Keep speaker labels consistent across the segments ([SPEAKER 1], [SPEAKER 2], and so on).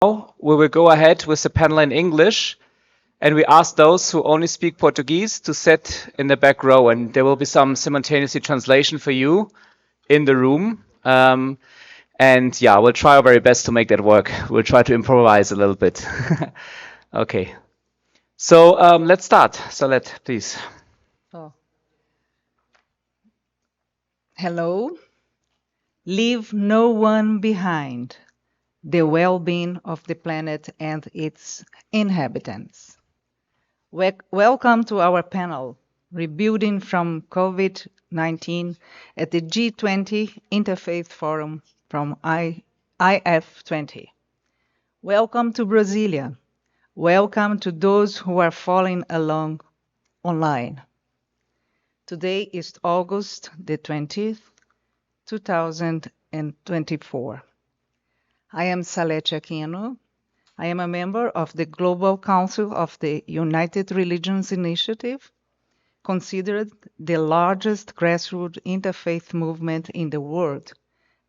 [SPEAKER 1] Now we will go ahead with the panel in English, and we ask those who only speak Portuguese to sit in the back row, and there will be some simultaneously translation for you in the room. And yeah, we'll try our very best to make that work. We'll try to improvise a little bit. Okay. So let's start. Salette, please.
[SPEAKER 2] Oh. Hello. Leave no one behind. The well-being of the planet and its inhabitants. Welcome to our panel, Rebuilding from COVID-19 at the G20 Interfaith Forum from IF20. Welcome to Brasilia. Welcome to those who are following along online. Today is August the 20th, 2024. I am Salette Aquino. I am a member of the Global Council of the United Religions Initiative, considered the largest grassroots interfaith movement in the world,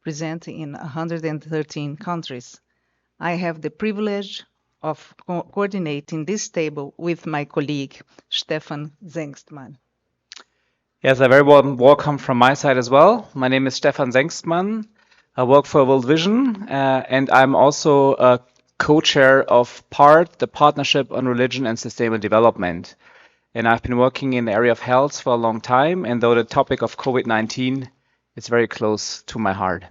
[SPEAKER 2] present in 113 countries. I have the privilege of coordinating this table with my colleague, Stefan Sengstmann.
[SPEAKER 1] Yes, a very warm welcome from my side as well. My name is Stefan Sengstmann. I work for World Vision, and I'm also a co-chair of PART, the Partnership on Religion and Sustainable Development. And I've been working in the area of health for a long time, and though the topic of COVID-19 is very close to my heart.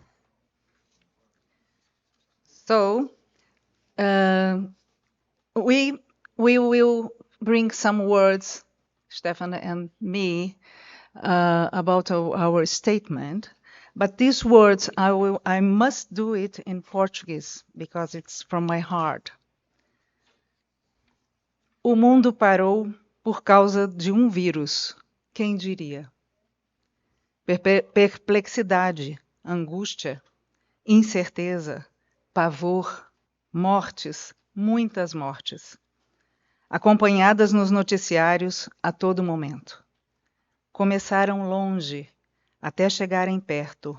[SPEAKER 2] So, we will bring some words, Stefan and me, about our statement. But these words, I must do it in Portuguese because it's from my heart. O mundo parou por causa de vírus, quem diria? Perplexidade, angústia, incerteza, pavor, mortes, muitas mortes, acompanhadas nos noticiários a todo momento. Começaram longe, até chegarem perto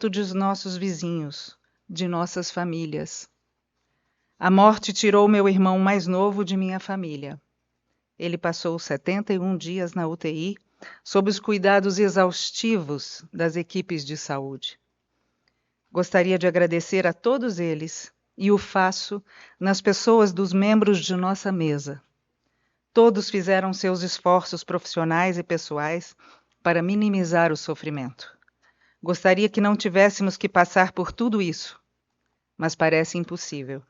[SPEAKER 2] de nossos vizinhos, de nossas famílias. A morte tirou meu irmão mais novo de minha família. Ele passou 71 dias na UTI, sob os cuidados exaustivos das equipes de saúde. Gostaria de agradecer a todos eles, e o faço nas pessoas dos membros de nossa mesa. Todos fizeram seus esforços profissionais e pessoais para minimizar o sofrimento. Gostaria que não tivéssemos que passar por tudo isso, mas parece impossível.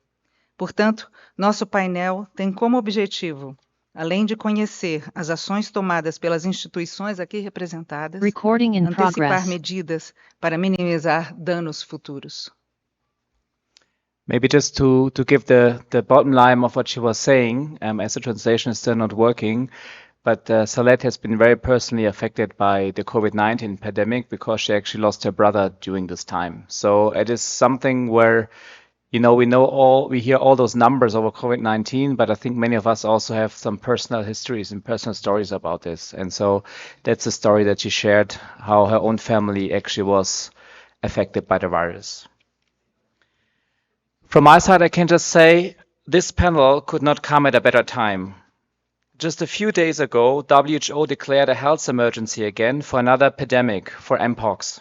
[SPEAKER 2] Portanto, nosso painel tem como objetivo, além de conhecer as ações tomadas pelas instituições aqui representadas, antecipar medidas para minimizar danos futuros.
[SPEAKER 1] Maybe just to give the bottom line of what she was saying, as the translation is still not working, but Salette has been very personally affected by the COVID-19 pandemic because she actually lost her brother during this time. So it is something where, we hear all those numbers over COVID-19, but I think many of us also have some personal histories and personal stories about this. And so that's a story that she shared, how her own family actually was affected by the virus. From my side, I can just say this panel could not come at a better time. Just a few days ago, WHO declared a health emergency again for another pandemic, for Mpox.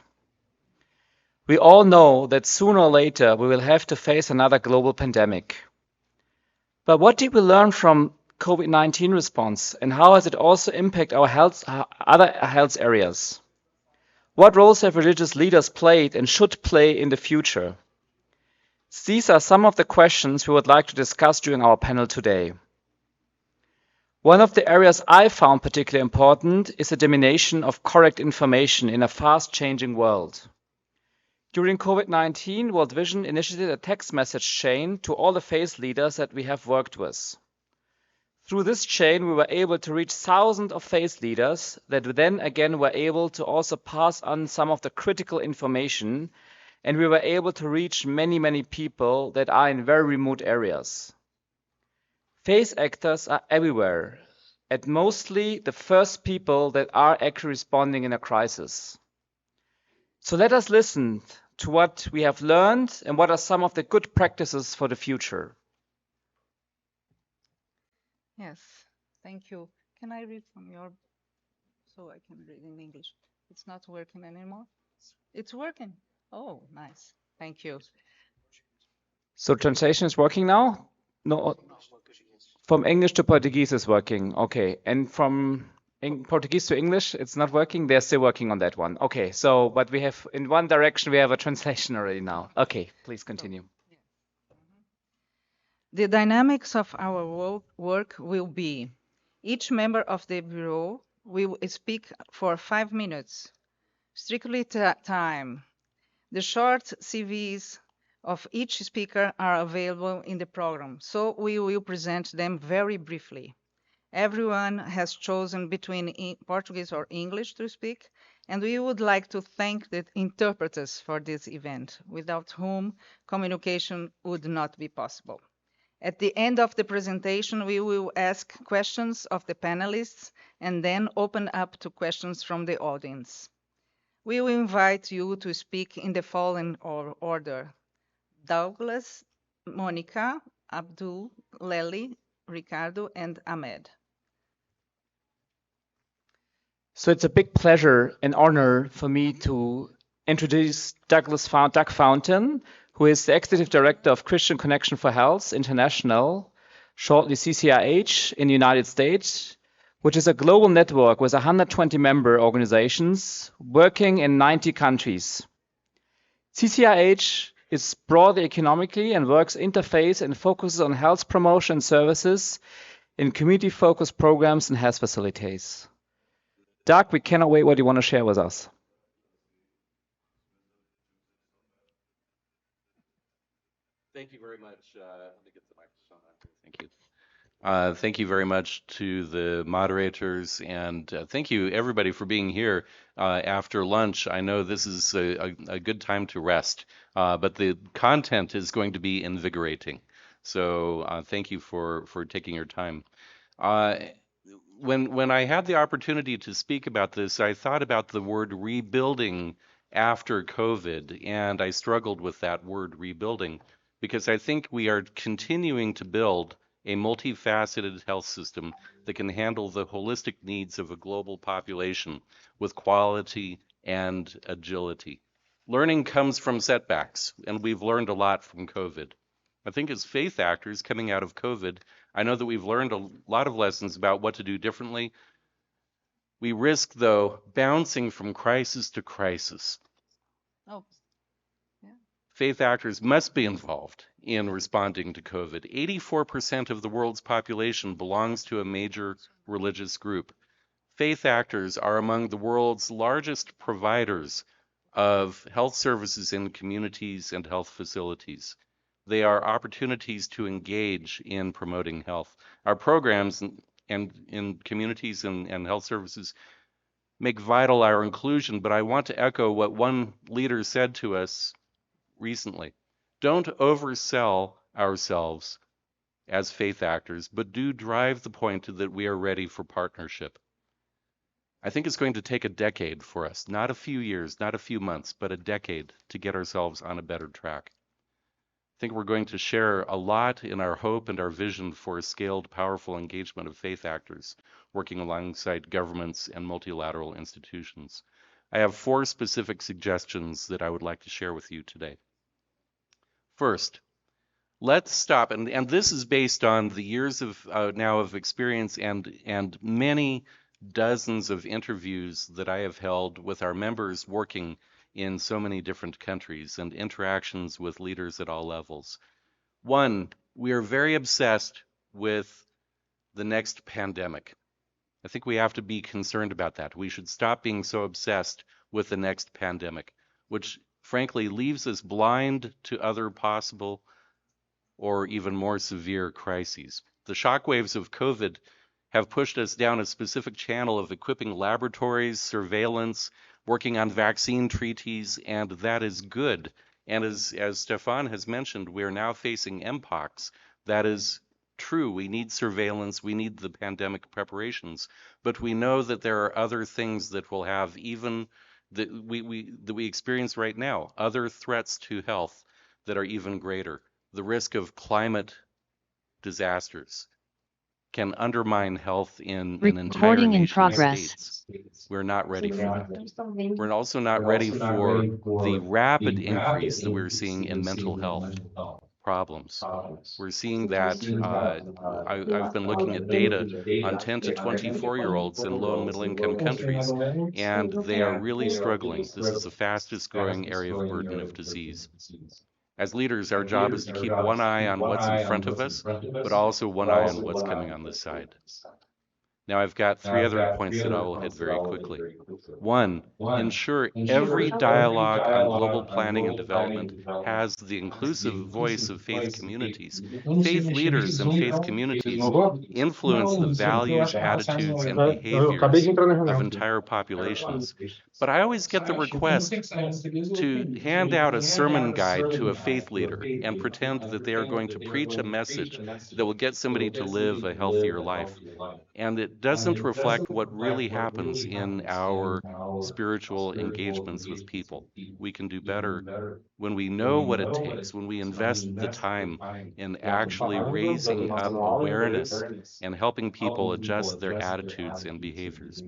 [SPEAKER 1] We all know that sooner or later we will have to face another global pandemic. But what did we learn from COVID-19 response, and how has it also impacted our other health areas? What roles have religious leaders played and should play in the future? These are some of the questions we would like to discuss during our panel today. One of the areas I found particularly important is the dissemination of correct information in a fast-changing world. During COVID-19, World Vision initiated a text message chain to all the faith leaders that we have worked with. Through this chain, we were able to reach thousands of faith leaders that then again were able to also pass on some of the critical information, and we were able to reach many, many people that are in very remote areas. Faith actors are everywhere, and mostly the first people that are actually responding in a crisis. So let us listen to what we have learned and what are some of the good practices for the future.
[SPEAKER 2] Yes, thank you. Can I read from your, so I can read in English? It's not working anymore? It's working. Oh, nice. Thank you.
[SPEAKER 1] So translation is working now? No, from English to Portuguese is working. Okay, and from Portuguese to English, it's not working. They're still working on that one. Okay, so but we have in one direction we have a translation already now. Okay, please continue.
[SPEAKER 2] The dynamics of our work will be: each member of the Bureau will speak for 5 minutes, strictly time. The short CVs of each speaker are available in the program, so we will present them very briefly. Everyone has chosen between Portuguese or English to speak, and we would like to thank the interpreters for this event, without whom communication would not be possible. At the end of the presentation, we will ask questions of the panelists and then open up to questions from the audience. We will invite you to speak in the following order: Douglas, Monica, Abdul, Lely, Ricardo, and Ahmed.
[SPEAKER 1] So it's a big pleasure and honor for me to introduce Doug Fountain, who is the Executive Director of Christian Connection for Health International, shortly CCIH in the United States, which is a global network with 120 member organizations working in 90 countries. CCIH is broad economically and works interface and focuses on health promotion services in community-focused programs and health facilities. Doug, we cannot wait what you want to share with us.
[SPEAKER 3] Thank you very much. Let me get the microphone on here. Thank you. Thank you very much to the moderators, and thank you everybody for being here after lunch. I know this is a good time to rest, but the content is going to be invigorating. So thank you for taking your time. When I had the opportunity to speak about this, I thought about the word rebuilding after COVID, and I struggled with that word rebuilding because I think we are continuing to build a multifaceted health system that can handle the holistic needs of a global population with quality and agility. Learning comes from setbacks, and we've learned a lot from COVID. I think as faith actors coming out of COVID, I know that we've learned a lot of lessons about what to do differently. We risk, though, bouncing from crisis to crisis.
[SPEAKER 2] Oh, yeah.
[SPEAKER 3] Faith actors must be involved in responding to COVID. 84% of the world's population belongs to a major religious group. Faith actors are among the world's largest providers of health services in communities and health facilities. They are opportunities to engage in promoting health. Our programs and in communities and health services make vital our inclusion, but I want to echo what one leader said to us recently. Don't oversell ourselves as faith actors, but do drive the point that we are ready for partnership. I think it's going to take a decade for us, not a few years, not a few months, but a decade to get ourselves on a better track. I think we're going to share a lot in our hope and our vision for a scaled, powerful engagement of faith actors working alongside governments and multilateral institutions. I have 4 specific suggestions that I would like to share with you today. First, let's stop, and this is based on the years of now of experience and many dozens of interviews that I have held with our members working in so many different countries and interactions with leaders at all levels. 1, we are very obsessed with the next pandemic. I think we have to be concerned about that. We should stop being so obsessed with the next pandemic, which frankly leaves us blind to other possible or even more severe crises. The shockwaves of COVID have pushed us down a specific channel of equipping laboratories, surveillance, working on vaccine treaties, and that is good. And as Stefan has mentioned, we are now facing mpox. That is true. We need surveillance. We need the pandemic preparations. But we know that there are other things that will have even that we experience right now, other threats to health that are even greater. The risk of climate disasters can undermine health in an entire nation of states. We're not ready for that. We're also not ready for the rapid increase that we're seeing in mental health problems. We're seeing that I've been looking at data on 10 to 24-year-olds in low and middle income countries, and they are really struggling. This is the fastest growing area of burden of disease. As leaders, our job is to keep one eye on what's in front of us, but also one eye on what's coming on this side. Now I've got 3 other points that I will hit very quickly. 1, ensure every dialogue on global planning and development has the inclusive voice of faith communities. Faith leaders and faith communities influence the values, attitudes, and behaviors of entire populations. But I always get the request to hand out a sermon guide to a faith leader and pretend that they are going to preach a message that will get somebody to live a healthier life. And it doesn't reflect what really happens in our spiritual engagements with people. We can do better when we know what it takes, when we invest the time in actually raising up awareness and helping people adjust their attitudes and behaviors.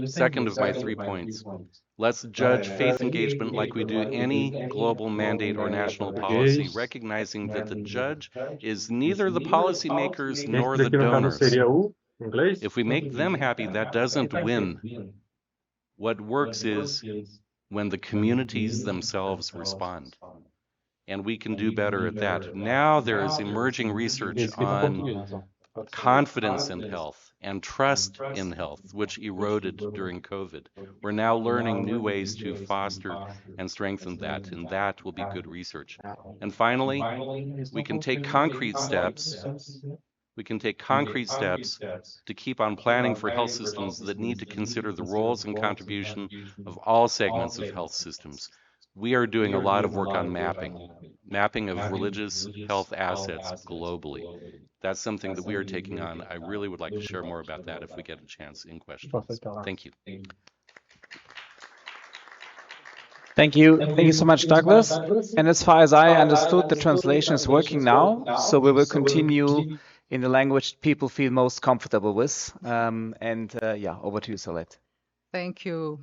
[SPEAKER 3] Second of my 3 points, let's judge faith engagement like we do any global mandate or national policy, recognizing that the judge is neither the policymakers nor the donors. If we make them happy, that doesn't win. What works is when the communities themselves respond. And we can do better at that. Now there is emerging research on confidence in health and trust in health, which eroded during COVID. We're now learning new ways to foster and strengthen that, and that will be good research. And finally, we can take concrete steps. We can take concrete steps to keep on planning for health systems that need to consider the roles and contribution of all segments of health systems. We are doing a lot of work on mapping of religious health assets globally. That's something that we are taking on. I really would like to share more about that if we get a chance in questions. Thank you.
[SPEAKER 1] Thank you. Thank you so much, Douglas. And as far as I understood, the translation is working now. So we will continue in the language people feel most comfortable with. Yeah, over to you, Salette.
[SPEAKER 2] Thank you.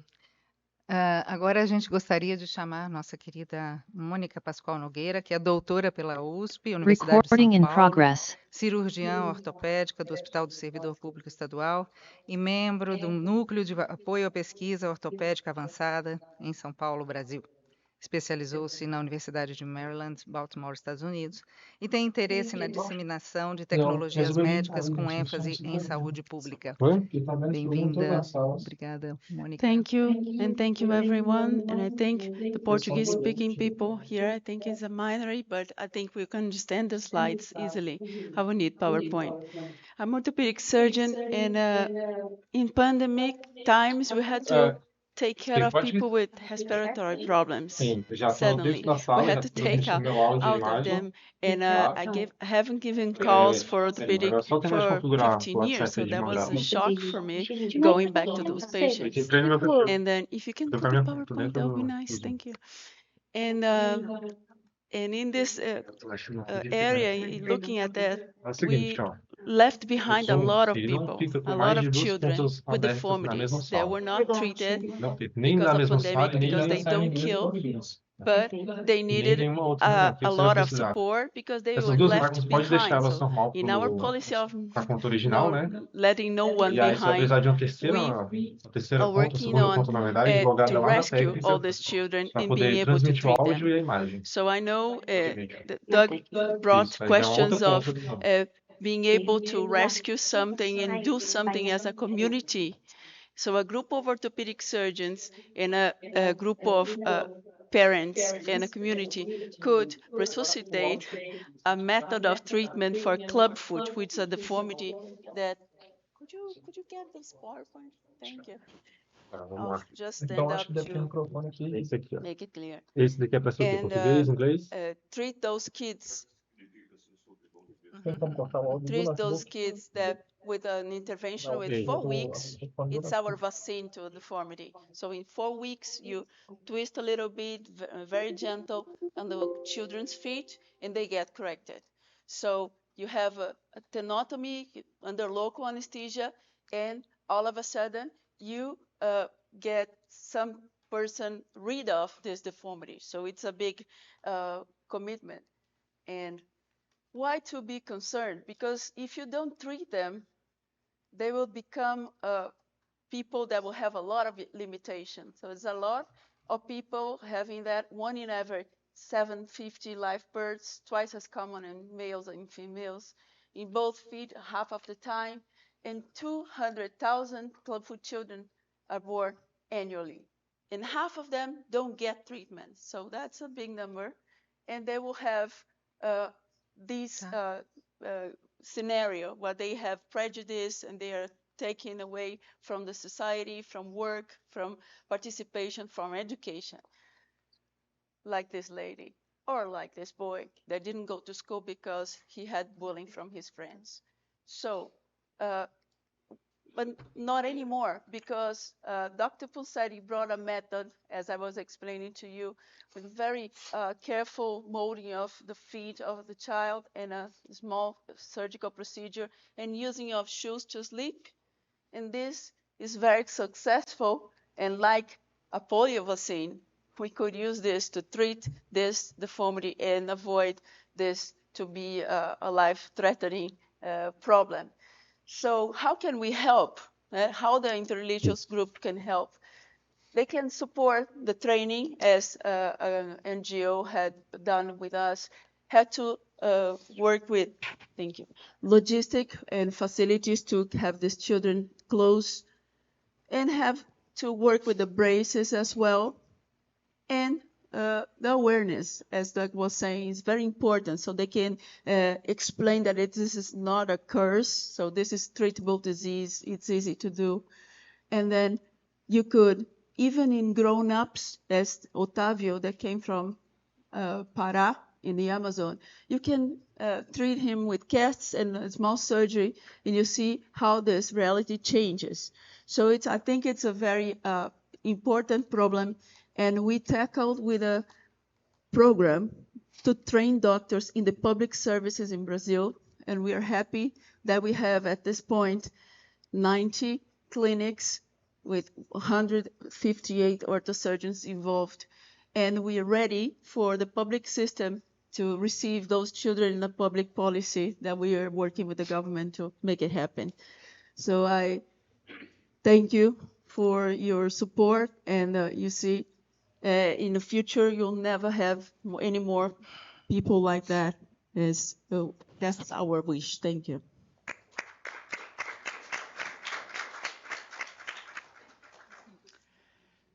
[SPEAKER 2] Agora a gente gostaria de chamar nossa querida Mônica Paschoal Nogueira, que é doutora pela USP, Universidade de São Paulo, cirurgiã ortopédica do Hospital do Servidor Público Estadual e membro do Núcleo de Apoio à Pesquisa Ortopédica Avançada em São Paulo, Brasil. Especializou-se na Universidade de Maryland, Baltimore, Estados Unidos, e tem interesse na disseminação de tecnologias médicas com ênfase em saúde pública. Bem-vinda. Obrigada, Mônica.
[SPEAKER 4] Thank you, and thank you, everyone. And I think the Portuguese-speaking people here, I think is a minority, but I think we can understand the slides easily. I will need PowerPoint. I'm an orthopedic surgeon, and in pandemic times, we had to take care of people with respiratory problems. Suddenly, we had to take out of them, and I haven't given calls for orthopedic for 15 years, so that was a shock for me going back to those patients. And then, if you can put the PowerPoint, that would be nice. Thank you. And in this area, looking at that, we left behind a lot of people, a lot of children with deformities that were not treated because of pandemic, because they don't kill, but they needed a lot of support because they were left behind. So in our policy of letting no one behind, we are working on to rescue all these children and being able to treat them. So I know that Doug brought questions of being able to rescue something and do something as a community. So a group of orthopedic surgeons and a group of parents and a community could resuscitate a method of treatment for clubfoot, which is a deformity that... Could you get this PowerPoint? Thank you. I'll just stand up to make it clear. And treat those kids. treat those kids that with an intervention with 4 weeks, it's our vaccine to deformity. So in 4 weeks, you twist a little bit, very gentle on the children's feet, and they get corrected. So you have a tenotomy under local anesthesia, and all of a sudden you get some person rid of this deformity. So it's a big commitment. And why to be concerned? Because if you don't treat them, they will become people that will have a lot of limitations. So it's a lot of people having that, 1 in every 750 live births, twice as common in males and females, in both feet half of the time, and 200,000 clubfoot children are born annually. And half of them don't get treatment. So that's a big number. And they will have this scenario where they have prejudice and they are taken away from the society, from work, from participation, from education. Like this lady, or like this boy that didn't go to school because he had bullying from his friends. So, but not anymore, because Dr. Pulsetti brought a method, as I was explaining to you, with very careful molding of the feet of the child and a small surgical procedure and using of shoes to sleep. And this is very successful. And like Apoio was saying, we could use this to treat this deformity and avoid this to be a life-threatening problem. So how can we help? How the interreligious group can help? They can support the training, as an NGO had done with us, had to work with, thank you, logistic and facilities to have these children close, and have to work with the braces as well. And the awareness, as Doug was saying, is very important. So they can explain that this is not a curse. So this is treatable disease. It's easy to do. And then you could, even in grown-ups, as Otavio that came from Pará in the Amazon, you can treat him with casts and a small surgery, and you see how this reality changes. So I think it's a very important problem. And we tackled with a program to train doctors in the public services in Brazil. And we are happy that we have at this point 90 clinics with 158 orthosurgeons involved. And we are ready for the public system to receive those children in a public policy that we are working with the government to make it happen. So I thank you for your support. And you see, in the future, you'll never have any more people like that. So that's our wish. Thank you.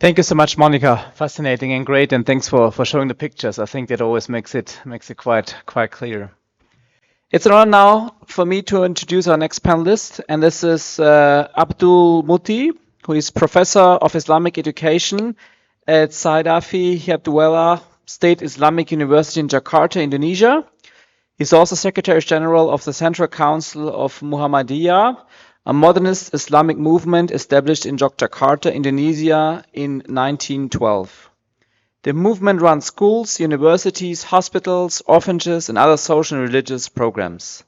[SPEAKER 1] Thank you so much, Monica. Fascinating and great, and thanks for showing the pictures. I think that always makes it quite clear. It's an honor now for me to introduce our next panelist, and this is Abdul Muti, who is Professor of Islamic Education at Saidafi Hidayatullah State Islamic University in Jakarta, Indonesia. He's also Secretary General of the Central Council of Muhammadiyah, a modernist Islamic movement established in Yogyakarta, Indonesia in 1912. The movement runs schools, universities, hospitals, orphanages, and other social and religious programs.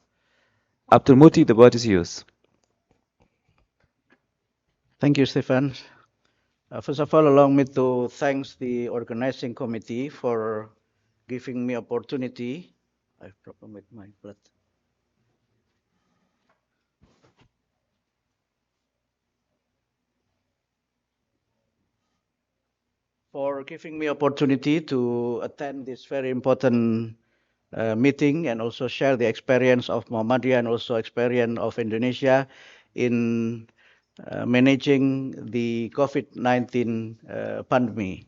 [SPEAKER 1] Abdul Muti, the word is yours.
[SPEAKER 5] Thank you, Stefan. First of all, allow me to thank the organizing committee for giving me opportunity. I have problem with my blood. For giving me opportunity to attend this very important meeting and also share the experience of Muhammadiyah and also experience of Indonesia in managing the COVID-19 pandemic.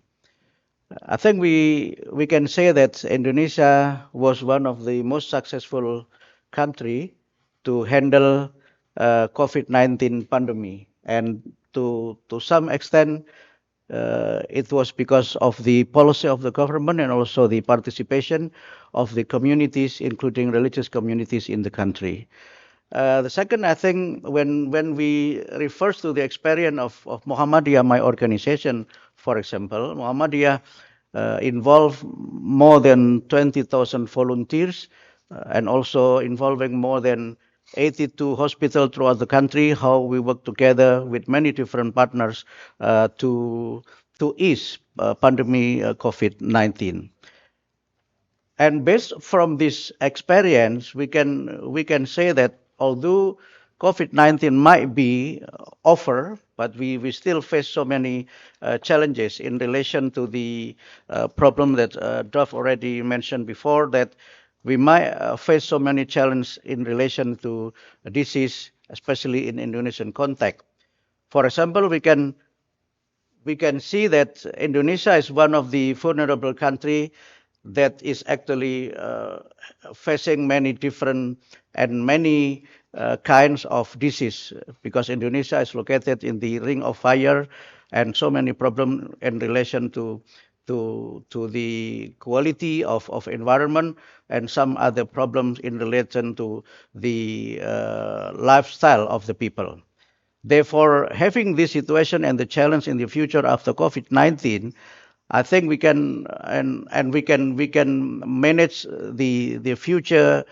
[SPEAKER 5] I think we can say that Indonesia was one of the most successful country to handle COVID-19 pandemic, and to some extent it was because of the policy of the government and also the participation of the communities, including religious communities in the country. The second, I think, when we refer to the experience of Muhammadiyah, my organization, for example, Muhammadiyah involved more than 20,000 volunteers and also involving more than 82 hospitals throughout the country, how we work together with many different partners to ease pandemic COVID-19. And based from this experience, we can say that although COVID-19 might be over, but we still face so many challenges in relation to the problem that Dov already mentioned before, that we might face so many challenges in relation to disease, especially in Indonesian context. For example, we can see that Indonesia is one of the vulnerable countries that is actually facing many different and many kinds of disease, because Indonesia is located in the Ring of Fire and so many problems in relation to the quality of environment and some other problems in relation to the lifestyle of the people. Therefore, having this situation and the challenge in the future after COVID-19, I think we can we can manage the future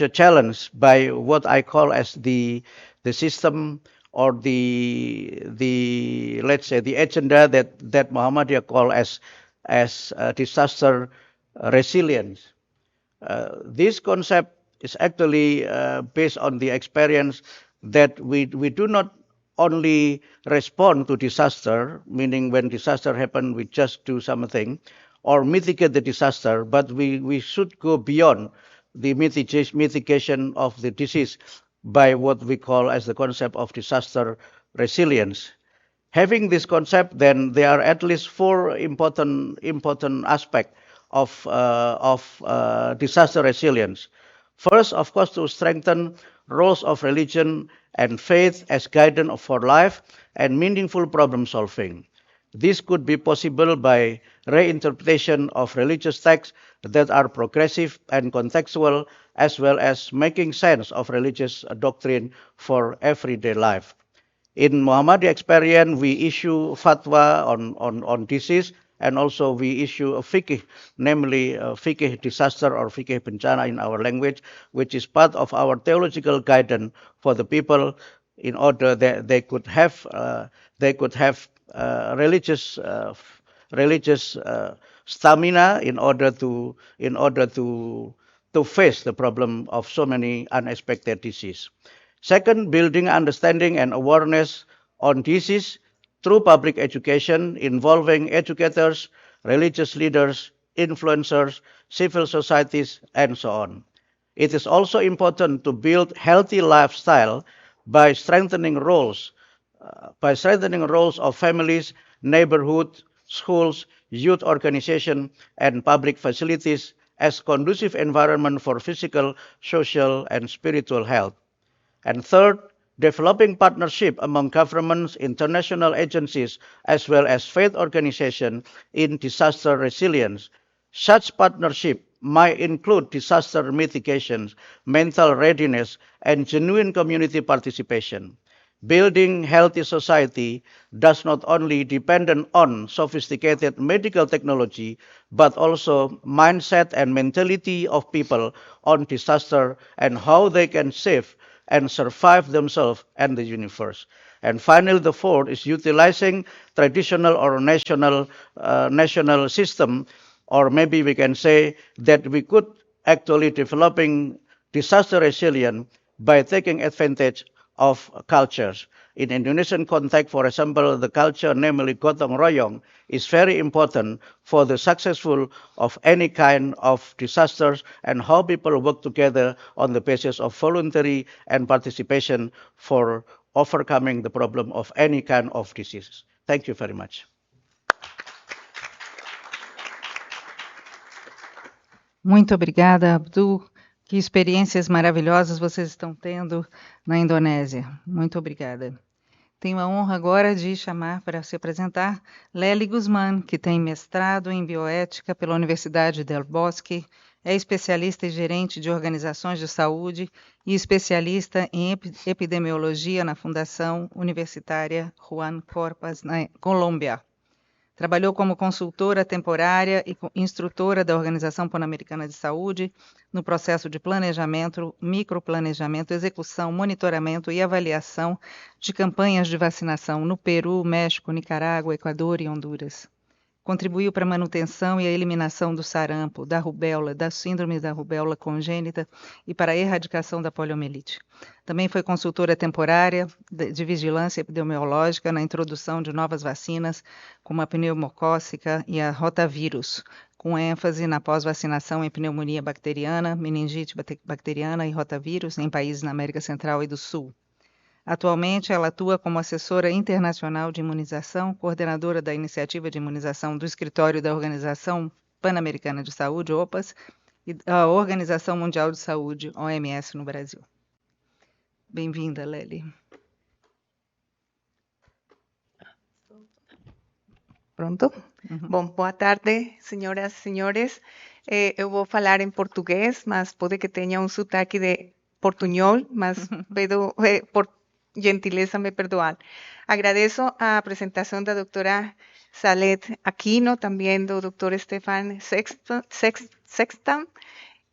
[SPEAKER 5] challenge by what I call as the system or the let's say the agenda that Muhammadiyah call as disaster resilience. This concept is actually based on the experience that we do not only respond to disaster, meaning when disaster happen, we just do something, or mitigate the disaster, but we should go beyond the mitigation of the disease by what we call as the concept of disaster resilience. Having this concept, then there are at least four important aspects of disaster resilience. First, of course, to strengthen roles of religion and faith as guidance for life and meaningful problem solving. This could be possible by reinterpretation of religious texts that are progressive and contextual, as well as making sense of religious doctrine for everyday life. In Muhammadiyah experience, we issue fatwa on disease, and also we issue a fiqh, namely fiqh disaster or fiqh bencana in our language, which is part of our theological guidance for the people in order that they could have religious stamina in order to face the problem of so many unexpected disease. Second, building understanding and awareness on disease through public education involving educators, religious leaders, influencers, civil societies, and so on. It is also important to build healthy lifestyle by strengthening roles of families, neighborhood, schools, youth organization, and public facilities as conducive environment for physical, social, and spiritual health. And third, developing partnership among governments, international agencies, as well as faith organizations in disaster resilience. Such partnership might include disaster mitigation, mental readiness, and genuine community participation. Building healthy society does not only depend on sophisticated medical technology, but also mindset and mentality of people on disaster and how they can save and survive themselves and the universe. And finally, the fourth is utilizing traditional or national system, or maybe we can say that we could actually developing disaster resilience by taking advantage of cultures. In Indonesian context, for example, the culture, namely gotong royong, is very important for the successful of any kind of disasters and how people work together on the basis of voluntary and participation for overcoming the problem of any kind of disease. Thank you very much.
[SPEAKER 2] Muito obrigada, Abdul. Que experiências maravilhosas vocês estão tendo na Indonésia. Muito obrigada. Tenho a honra agora de chamar para se apresentar Lely Guzman, que tem mestrado em bioética pela Universidade del Bosque, é especialista e gerente de organizações de saúde e especialista em epidemiologia na Fundação Universitária Juan Corpas, na Colômbia. Trabalhou como consultora temporária e instrutora da Organização Pan-Americana de Saúde no processo de planejamento, microplanejamento, execução, monitoramento e avaliação de campanhas de vacinação no Peru, México, Nicarágua, Equador e Honduras. Contribuiu para a manutenção e a eliminação do sarampo, da rubéola, da síndrome da rubéola congênita e para a erradicação da poliomielite. Também foi consultora temporária de vigilância epidemiológica na introdução de novas vacinas, como a pneumocócica e a rotavírus, com ênfase na pós-vacinação em pneumonia bacteriana, meningite bacteriana e rotavírus em países na América Central e do Sul. Atualmente, ela atua como assessora internacional de imunização, coordenadora da iniciativa de imunização do Escritório da Organização Pan-Americana de Saúde, OPAS, e da Organização Mundial de Saúde, OMS, no Brasil. Bem-vinda, Lely.
[SPEAKER 6] Pronto? Bom, boa tarde, senhoras e senhores. Eu vou falar em português, mas pode que tenha um sotaque de portunhol, mas pedo por gentileza me perdoar. Agradeço a apresentação da doutora Salette Aquino, também do doutor Stefan Sengstmann,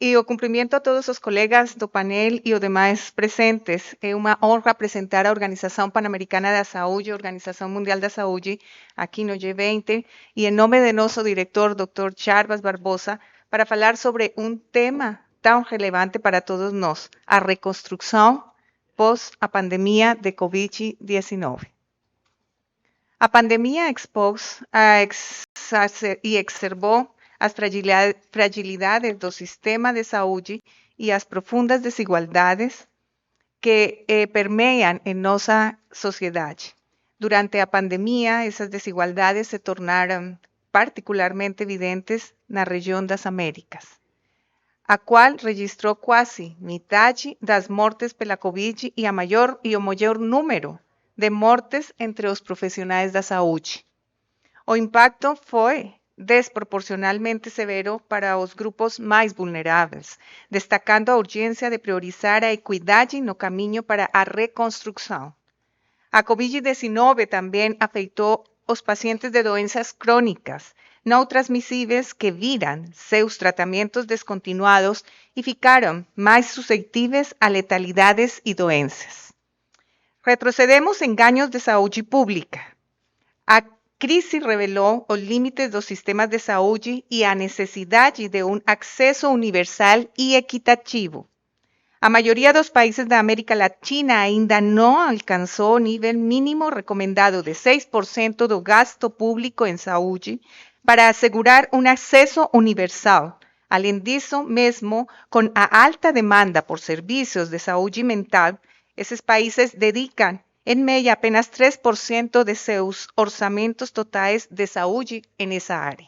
[SPEAKER 6] e o cumprimento a todos os colegas do painel e os demais presentes. É uma honra apresentar a Organização Pan-Americana da Saúde, a Organização Mundial da Saúde, aqui no G20, e em nome de nosso diretor, Dr. Charbas Barbosa, para falar sobre um tema tão relevante para todos nós, a reconstrução pós a pandemia de COVID-19. A pandemia expôs e exacerbou as fragilidades do sistema de saúde e as profundas desigualdades que permeiam em nossa sociedade. Durante a pandemia, essas desigualdades se tornaram particularmente evidentes na região das Américas, a qual registrou quase metade das mortes pela Covid e o maior número de mortes entre os profissionais da saúde. O impacto foi desproporcionalmente severo para os grupos mais vulneráveis, destacando a urgência de priorizar a equidade no caminho para a reconstrução. A Covid-19 também afetou os pacientes de doenças crônicas, não transmissíveis, que viram seus tratamentos descontinuados e ficaram mais suscetíveis a letalidades e doenças. Retrocedemos em ganhos de saúde pública. A crise revelou os limites dos sistemas de saúde e a necessidade de um acesso universal e equitativo. A maioria dos países da América Latina ainda não alcançou o nível mínimo recomendado de 6% do gasto público em saúde para assegurar um acesso universal. Além disso, mesmo com a alta demanda por serviços de saúde mental, esses países dedicam, em média, apenas 3% de seus orçamentos totais de saúde nessa área.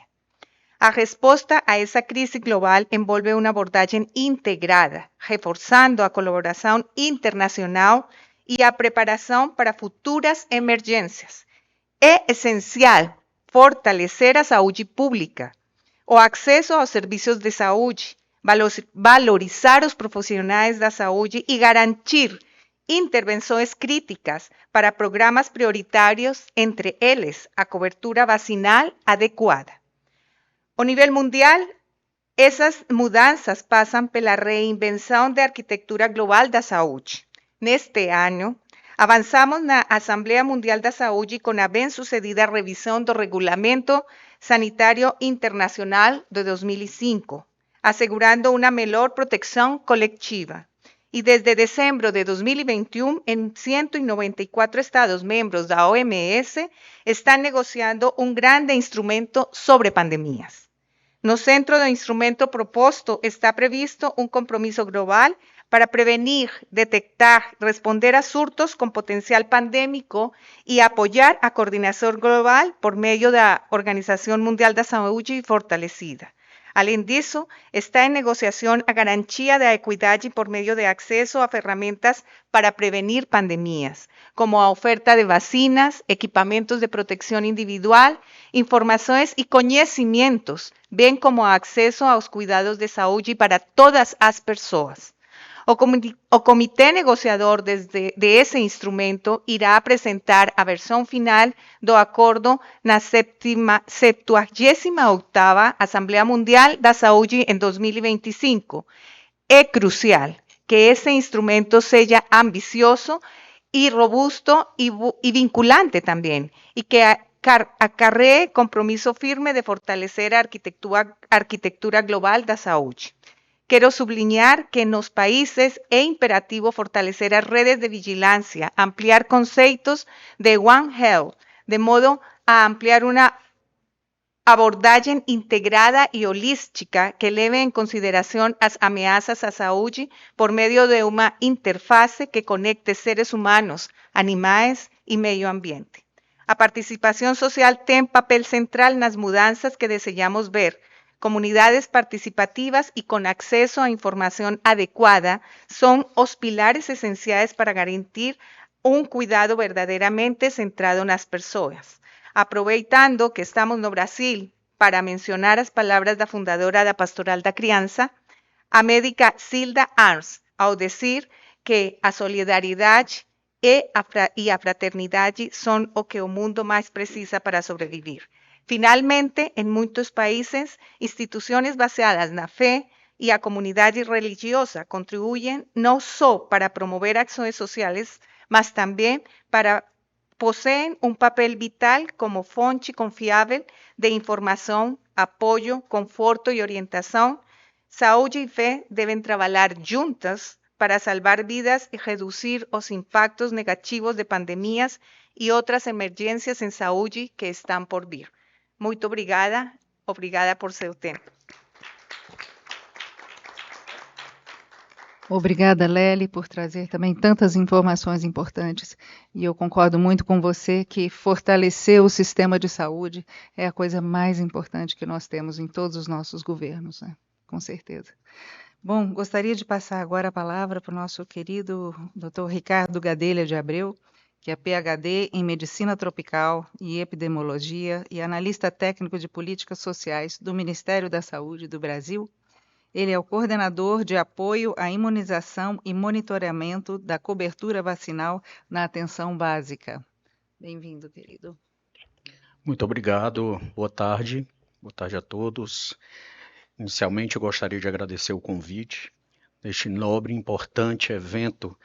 [SPEAKER 6] A resposta a essa crise global envolve uma abordagem integrada, reforçando a colaboração internacional e a preparação para futuras emergências. É essencial fortalecer a saúde pública, o acesso aos serviços de saúde, valorizar os profissionais da saúde e garantir intervenções críticas para programas prioritários, entre eles a cobertura vacinal adequada. A nível mundial, essas mudanças passam pela reinvenção da arquitetura global da saúde. Neste ano, avançamos na Assembleia Mundial da Saúde com a bem-sucedida revisão do Regulamento Sanitário Internacional de 2005, assegurando uma melhor proteção coletiva. E desde dezembro de 2021, em 194 Estados-membros da OMS, estão negociando um grande instrumento sobre pandemias. No centro do instrumento proposto está previsto um compromisso global para prevenir, detectar, responder a surtos com potencial pandêmico e apoiar a coordenação global por meio da Organização Mundial da Saúde fortalecida. Além disso, está em negociação a garantia da equidade por meio de acesso a ferramentas para prevenir pandemias, como a oferta de vacinas, equipamentos de protecção individual, informações e conhecimentos, bem como acesso aos cuidados de saúde para todas as pessoas. O comitê negociador de esse instrumento irá apresentar a versão final do acordo na 78ª Assembleia Mundial da Saúde em 2025. É crucial que esse instrumento seja ambicioso e robusto e vinculante também, e que acarree compromisso firme de fortalecer a arquitetura global da saúde. Quero sublinhar que nos países é imperativo fortalecer as redes de vigilância, ampliar conceitos de One Health, de modo a ampliar uma abordagem integrada e holística que leve em consideração as ameaças à saúde por meio de uma interface que conecte seres humanos, animais e meio ambiente. A participação social tem papel central nas mudanças que desejamos ver. Comunidades participativas e com acesso a informação adequada são os pilares essenciais para garantir cuidado verdadeiramente centrado nas pessoas. Aproveitando que estamos no Brasil, para mencionar as palavras da fundadora da Pastoral da Criança, a médica Zilda Arns, ao dizer que a solidariedade e a fraternidade são o que o mundo mais precisa para sobreviver. Finalmente, em muitos países, instituições baseadas na fé e a comunidade religiosa contribuem não só para promover ações sociais, mas também possuem papel vital como fonte confiável de informação, apoio, conforto e orientação. Saúde e fé devem trabalhar juntas para salvar vidas e reduzir os impactos negativos de pandemias e outras emergências em saúde que estão por vir. Muito obrigada por seu tempo.
[SPEAKER 2] Obrigada, Lely, por trazer também tantas informações importantes. E eu concordo muito com você que fortalecer o sistema de saúde é a coisa mais importante que nós temos em todos os nossos governos, né? Com certeza. Bom, gostaria de passar agora a palavra para o nosso querido Dr. Ricardo Gadelha de Abreu, que é PhD em Medicina Tropical e Epidemiologia e analista técnico de políticas sociais do Ministério da Saúde do Brasil. Ele é o coordenador de apoio à imunização e monitoramento da cobertura vacinal na atenção básica. Bem-vindo, querido.
[SPEAKER 7] Muito obrigado. Boa tarde a todos. Inicialmente, eu gostaria de agradecer o convite deste nobre e importante evento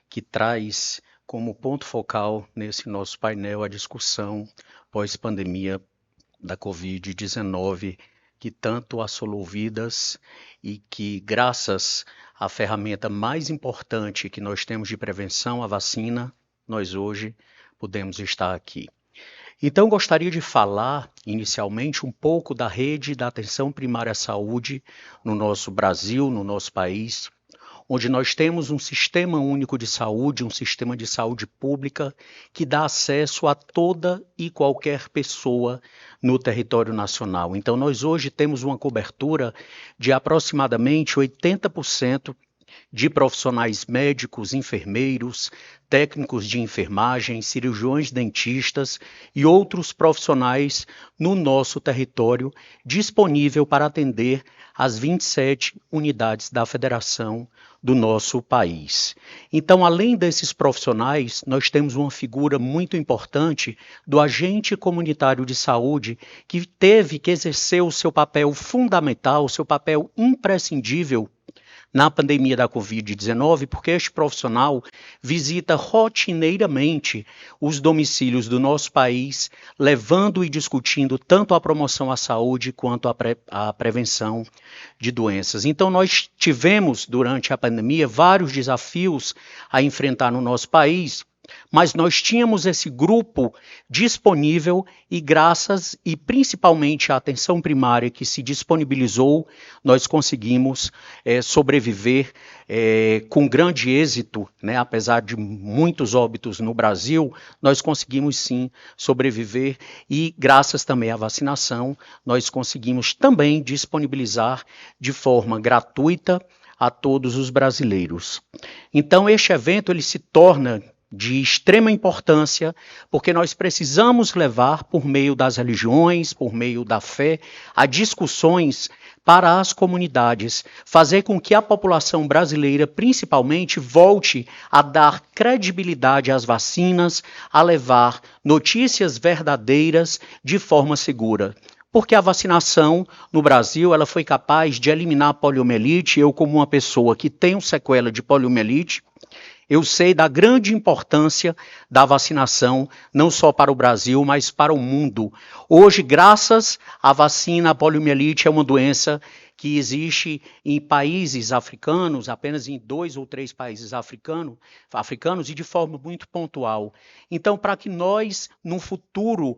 [SPEAKER 7] que traz como ponto focal nesse nosso painel a discussão pós-pandemia da Covid-19, que tanto assolou vidas e que, graças à ferramenta mais importante que nós temos de prevenção, a vacina, nós hoje podemos estar aqui. Então, gostaria de falar, inicialmente, um pouco da rede da atenção primária à saúde no nosso Brasil, no nosso país, onde nós temos um sistema único de saúde, um sistema de saúde pública que dá acesso a toda e qualquer pessoa no território nacional. Então, nós hoje temos uma cobertura de aproximadamente 80% de profissionais médicos, enfermeiros, técnicos de enfermagem, cirurgiões dentistas e outros profissionais no nosso território disponível para atender as 27 unidades da federação do nosso país. Então, além desses profissionais, nós temos uma figura muito importante do agente comunitário de saúde que teve que exercer o seu papel fundamental, o seu papel imprescindível na pandemia da Covid-19, porque este profissional visita rotineiramente os domicílios do nosso país, levando e discutindo tanto a promoção à saúde quanto a prevenção de doenças. Então, nós tivemos, durante a pandemia, vários desafios a enfrentar no nosso país, mas nós tínhamos esse grupo disponível e graças e principalmente à atenção primária que se disponibilizou, nós conseguimos sobreviver com grande êxito, né? Apesar de muitos óbitos no Brasil, nós conseguimos sim sobreviver e graças também à vacinação, nós conseguimos também disponibilizar de forma gratuita a todos os brasileiros. Então este evento ele se torna de extrema importância, porque nós precisamos levar, por meio das religiões, por meio da fé, a discussões para as comunidades, fazer com que a população brasileira, principalmente, volte a dar credibilidade às vacinas, a levar notícias verdadeiras de forma segura. Porque a vacinação no Brasil ela foi capaz de eliminar a poliomielite. Eu, como uma pessoa que tem sequela de poliomielite, eu sei da grande importância da vacinação, não só para o Brasil, mas para o mundo. Hoje, graças à vacina, a poliomielite é uma doença que existe em países africanos, apenas em 2 ou 3 países africanos e de forma muito pontual. Então, para que nós, no futuro,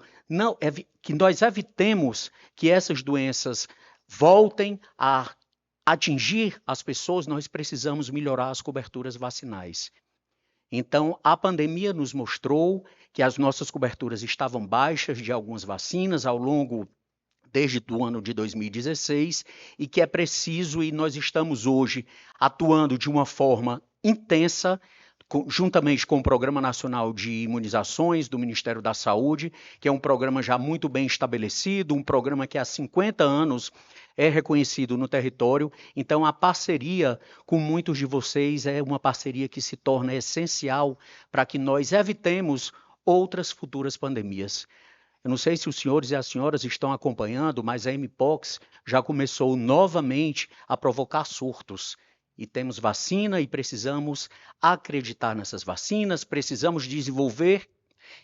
[SPEAKER 7] que nós evitemos que essas doenças voltem a atingir as pessoas, nós precisamos melhorar as coberturas vacinais. Então, a pandemia nos mostrou que as nossas coberturas estavam baixas de algumas vacinas ao longo desde o ano de 2016 e que é preciso, e nós estamos hoje atuando de uma forma intensa, juntamente com o Programa Nacional de Imunizações do Ministério da Saúde, que é um programa já muito bem estabelecido, um programa que há 50 anos é reconhecido no território. Então, a parceria com muitos de vocês é uma parceria que se torna essencial para que nós evitemos outras futuras pandemias. Eu não sei se os senhores e as senhoras estão acompanhando, mas a Mpox já começou novamente a provocar surtos. E temos vacina e precisamos acreditar nessas vacinas, precisamos desenvolver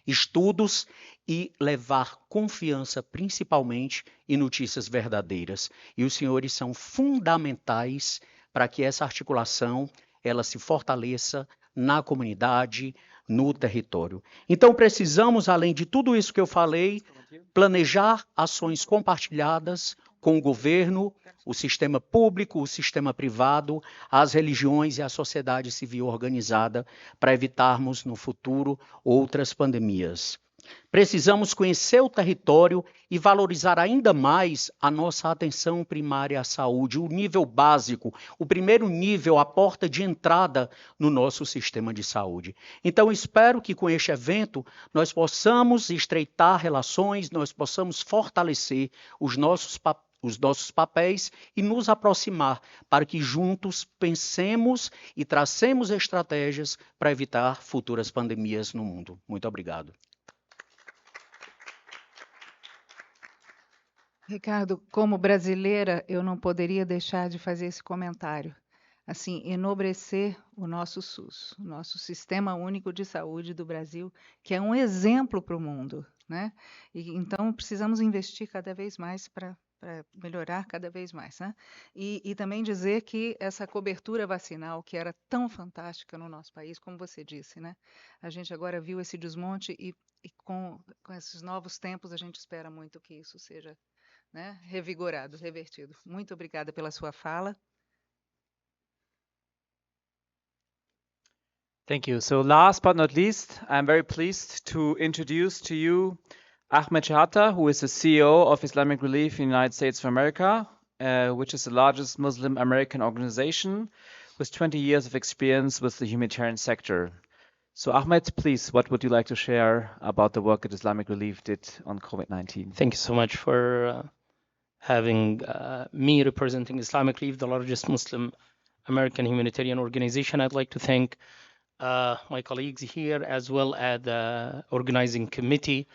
[SPEAKER 7] estudos e levar confiança, principalmente, em notícias verdadeiras. E os senhores são fundamentais para que essa articulação ela se fortaleça na comunidade, no território. Então, precisamos, além de tudo isso que eu falei, planejar ações compartilhadas com o governo, o sistema público, o sistema privado, as religiões e a sociedade civil organizada para evitarmos no futuro outras pandemias. Precisamos conhecer o território e valorizar ainda mais a nossa atenção primária à saúde, o nível básico, o primeiro nível, a porta de entrada no nosso sistema de saúde. Então, espero que com este evento nós possamos estreitar relações, nós possamos fortalecer os nossos papéis e nos aproximar para que juntos pensemos e tracemos estratégias para evitar futuras pandemias no mundo. Muito obrigado.
[SPEAKER 2] Ricardo, como brasileira, eu não poderia deixar de fazer esse comentário. Assim, enobrecer o nosso SUS, o nosso Sistema Único de Saúde do Brasil, que é um exemplo para o mundo, né? E, então, precisamos investir cada vez mais para melhorar cada vez mais, né? E também dizer que essa cobertura vacinal, que era tão fantástica no nosso país, como você disse, né? A gente agora viu esse desmonte e com esses novos tempos, a gente espera muito que isso seja, né, revigorado, revertido. Muito obrigada pela sua fala.
[SPEAKER 1] Thank you. So last but not least, I'm very pleased to introduce to you Ahmed Shehata, who is the CEO of Islamic Relief in the United States of America, which is the largest Muslim American organization with 20 years of experience with the humanitarian sector. So Ahmed, please, what would you like to share about the work that Islamic Relief did on COVID-19?
[SPEAKER 8] Thank you so much for having me representing Islamic Relief, the largest Muslim American humanitarian organization. I'd like to thank my colleagues here as well as the organizing committee.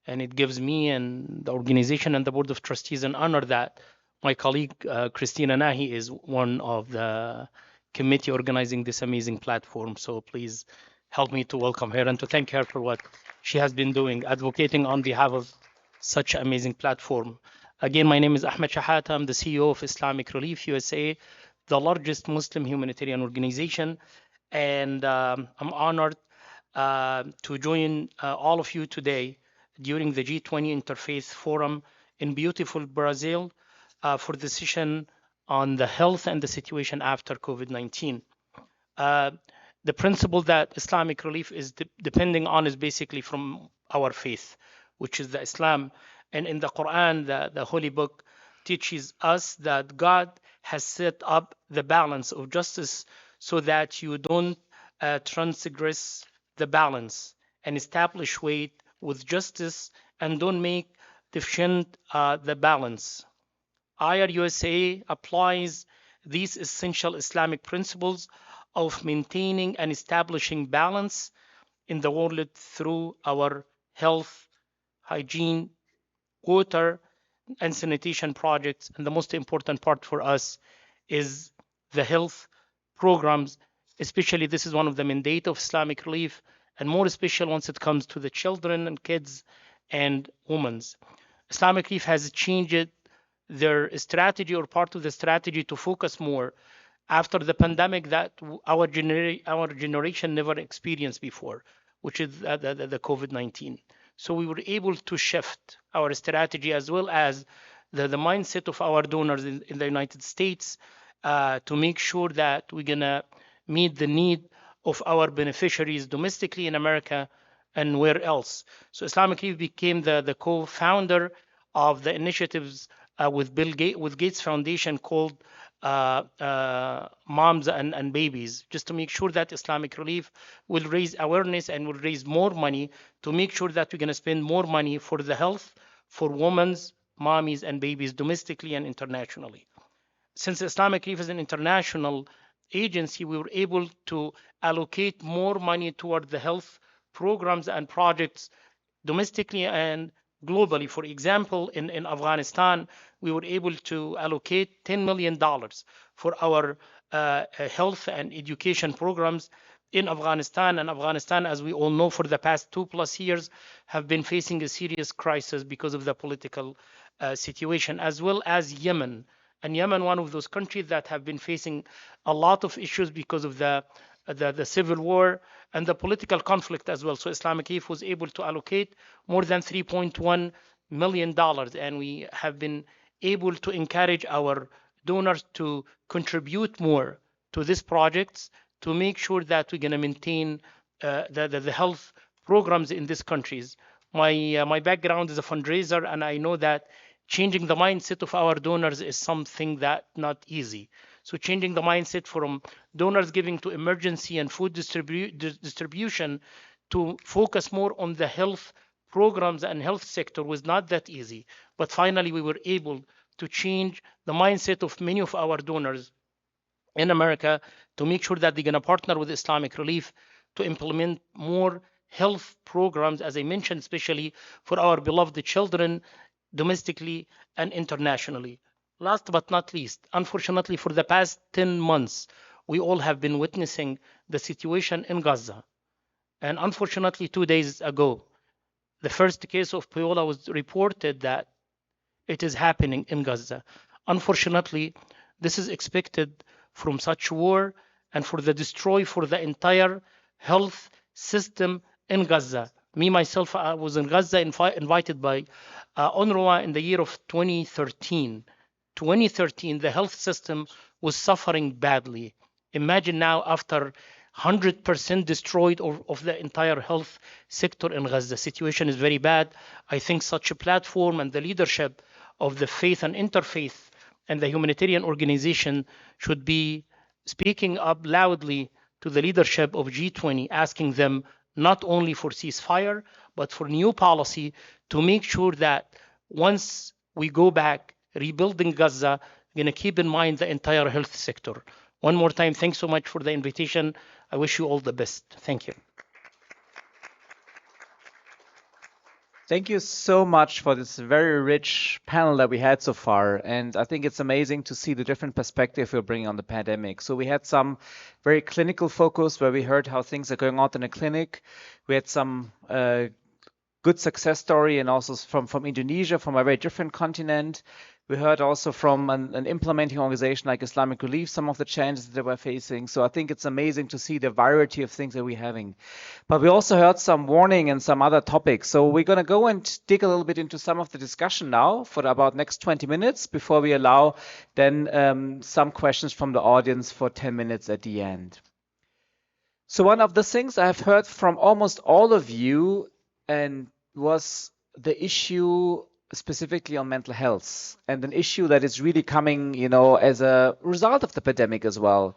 [SPEAKER 8] And it gives me and the organization and the board of trustees an honor that my colleague Christina Nahi is one of the committee organizing this amazing platform. So please help me to welcome her and to thank her for what she has been doing, advocating on behalf of such an amazing platform. Again, my name is Ahmed Shehata. I'm the CEO of Islamic Relief USA, the largest Muslim humanitarian organization. And I'm honored to join all of you today during the G20 Interfaith Forum in beautiful Brazil for the session on the health and the situation after COVID-19. The principle that Islamic relief is depending on is basically from our faith, which is the Islam. And in the Quran, the Holy Book teaches us that God has set up the balance of justice so that you don't transgress the balance, and establish weight with justice and don't make deficient the balance. IRUSA applies these essential Islamic principles of maintaining and establishing balance in the world through our health, hygiene, water, and sanitation projects. And the most important part for us is the health programs. Especially, this is one of the mandate of Islamic relief, and more special once it comes to the children and kids and women. Islamic relief has changed their strategy, or part of the strategy, to focus more after the pandemic that our generation never experienced before, which is the COVID-19. So we were able to shift our strategy as well as the mindset of our donors in the United States to make sure that we're going to meet the need of our beneficiaries domestically in America and where else. So Islamic Relief became the co-founder of the initiatives with Gates Foundation called Moms and Babies, just to make sure that Islamic Relief will raise awareness and will raise more money to make sure that we're going to spend more money for the health for women, mommies, and babies domestically and internationally. Since Islamic Relief is an international agency, we were able to allocate more money toward the health programs and projects domestically and globally. For example, in Afghanistan, we were able to allocate $10 million for our health and education programs in Afghanistan. And Afghanistan, as we all know, for the past 2+ years, have been facing a serious crisis because of the political situation, as well as Yemen. And Yemen, one of those countries that have been facing a lot of issues because of the civil war and the political conflict as well. So Islamic Relief was able to allocate more than $3.1 million, and we have been able to encourage our donors to contribute more to these projects to make sure that we're going to maintain the health programs in these countries. My background is a fundraiser, and I know that changing the mindset of our donors is something that's not easy. So changing the mindset from donors giving to emergency and food distribution to focus more on the health programs and health sector was not that easy. But finally, we were able to change the mindset of many of our donors in America to make sure that they're going to partner with Islamic Relief to implement more health programs, as I mentioned, especially for our beloved children domestically and internationally. Last but not least, unfortunately, for the past 10 months, we all have been witnessing the situation in Gaza. And unfortunately, 2 days ago, the first case of Ebola was reported that it is happening in Gaza. Unfortunately, this is expected from such war and for the destroy for the entire health system in Gaza. Me, myself, I was in Gaza invited by UNRWA in the year of 2013. 2013, the health system was suffering badly. Imagine now after 100% destroyed of the entire health sector in Gaza. The situation is very bad. I think such a platform and the leadership of the faith and interfaith and the humanitarian organization should be speaking up loudly to the leadership of G20, asking them not only for ceasefire, but for new policy to make sure that once we go back rebuilding Gaza, we're going to keep in mind the entire health sector. One more time, thanks so much for the invitation. I wish you all the best. Thank you.
[SPEAKER 1] Thank you so much for this very rich panel that we had so far. And I think it's amazing to see the different perspective we're bringing on the pandemic. So we had some very clinical focus where we heard how things are going on in a clinic. We had some good success story, and also from Indonesia, from a very different continent. We heard also from an implementing organization like Islamic Relief some of the challenges that they were facing. So I think it's amazing to see the variety of things that we're having. But we also heard some warning and some other topics. So we're going to go and dig a little bit into some of the discussion now for about next 20 minutes before we allow then some questions from the audience for 10 minutes at the end. So one of the things I've heard from almost all of you and was the issue specifically on mental health, and an issue that is really coming, you know, as a result of the pandemic as well.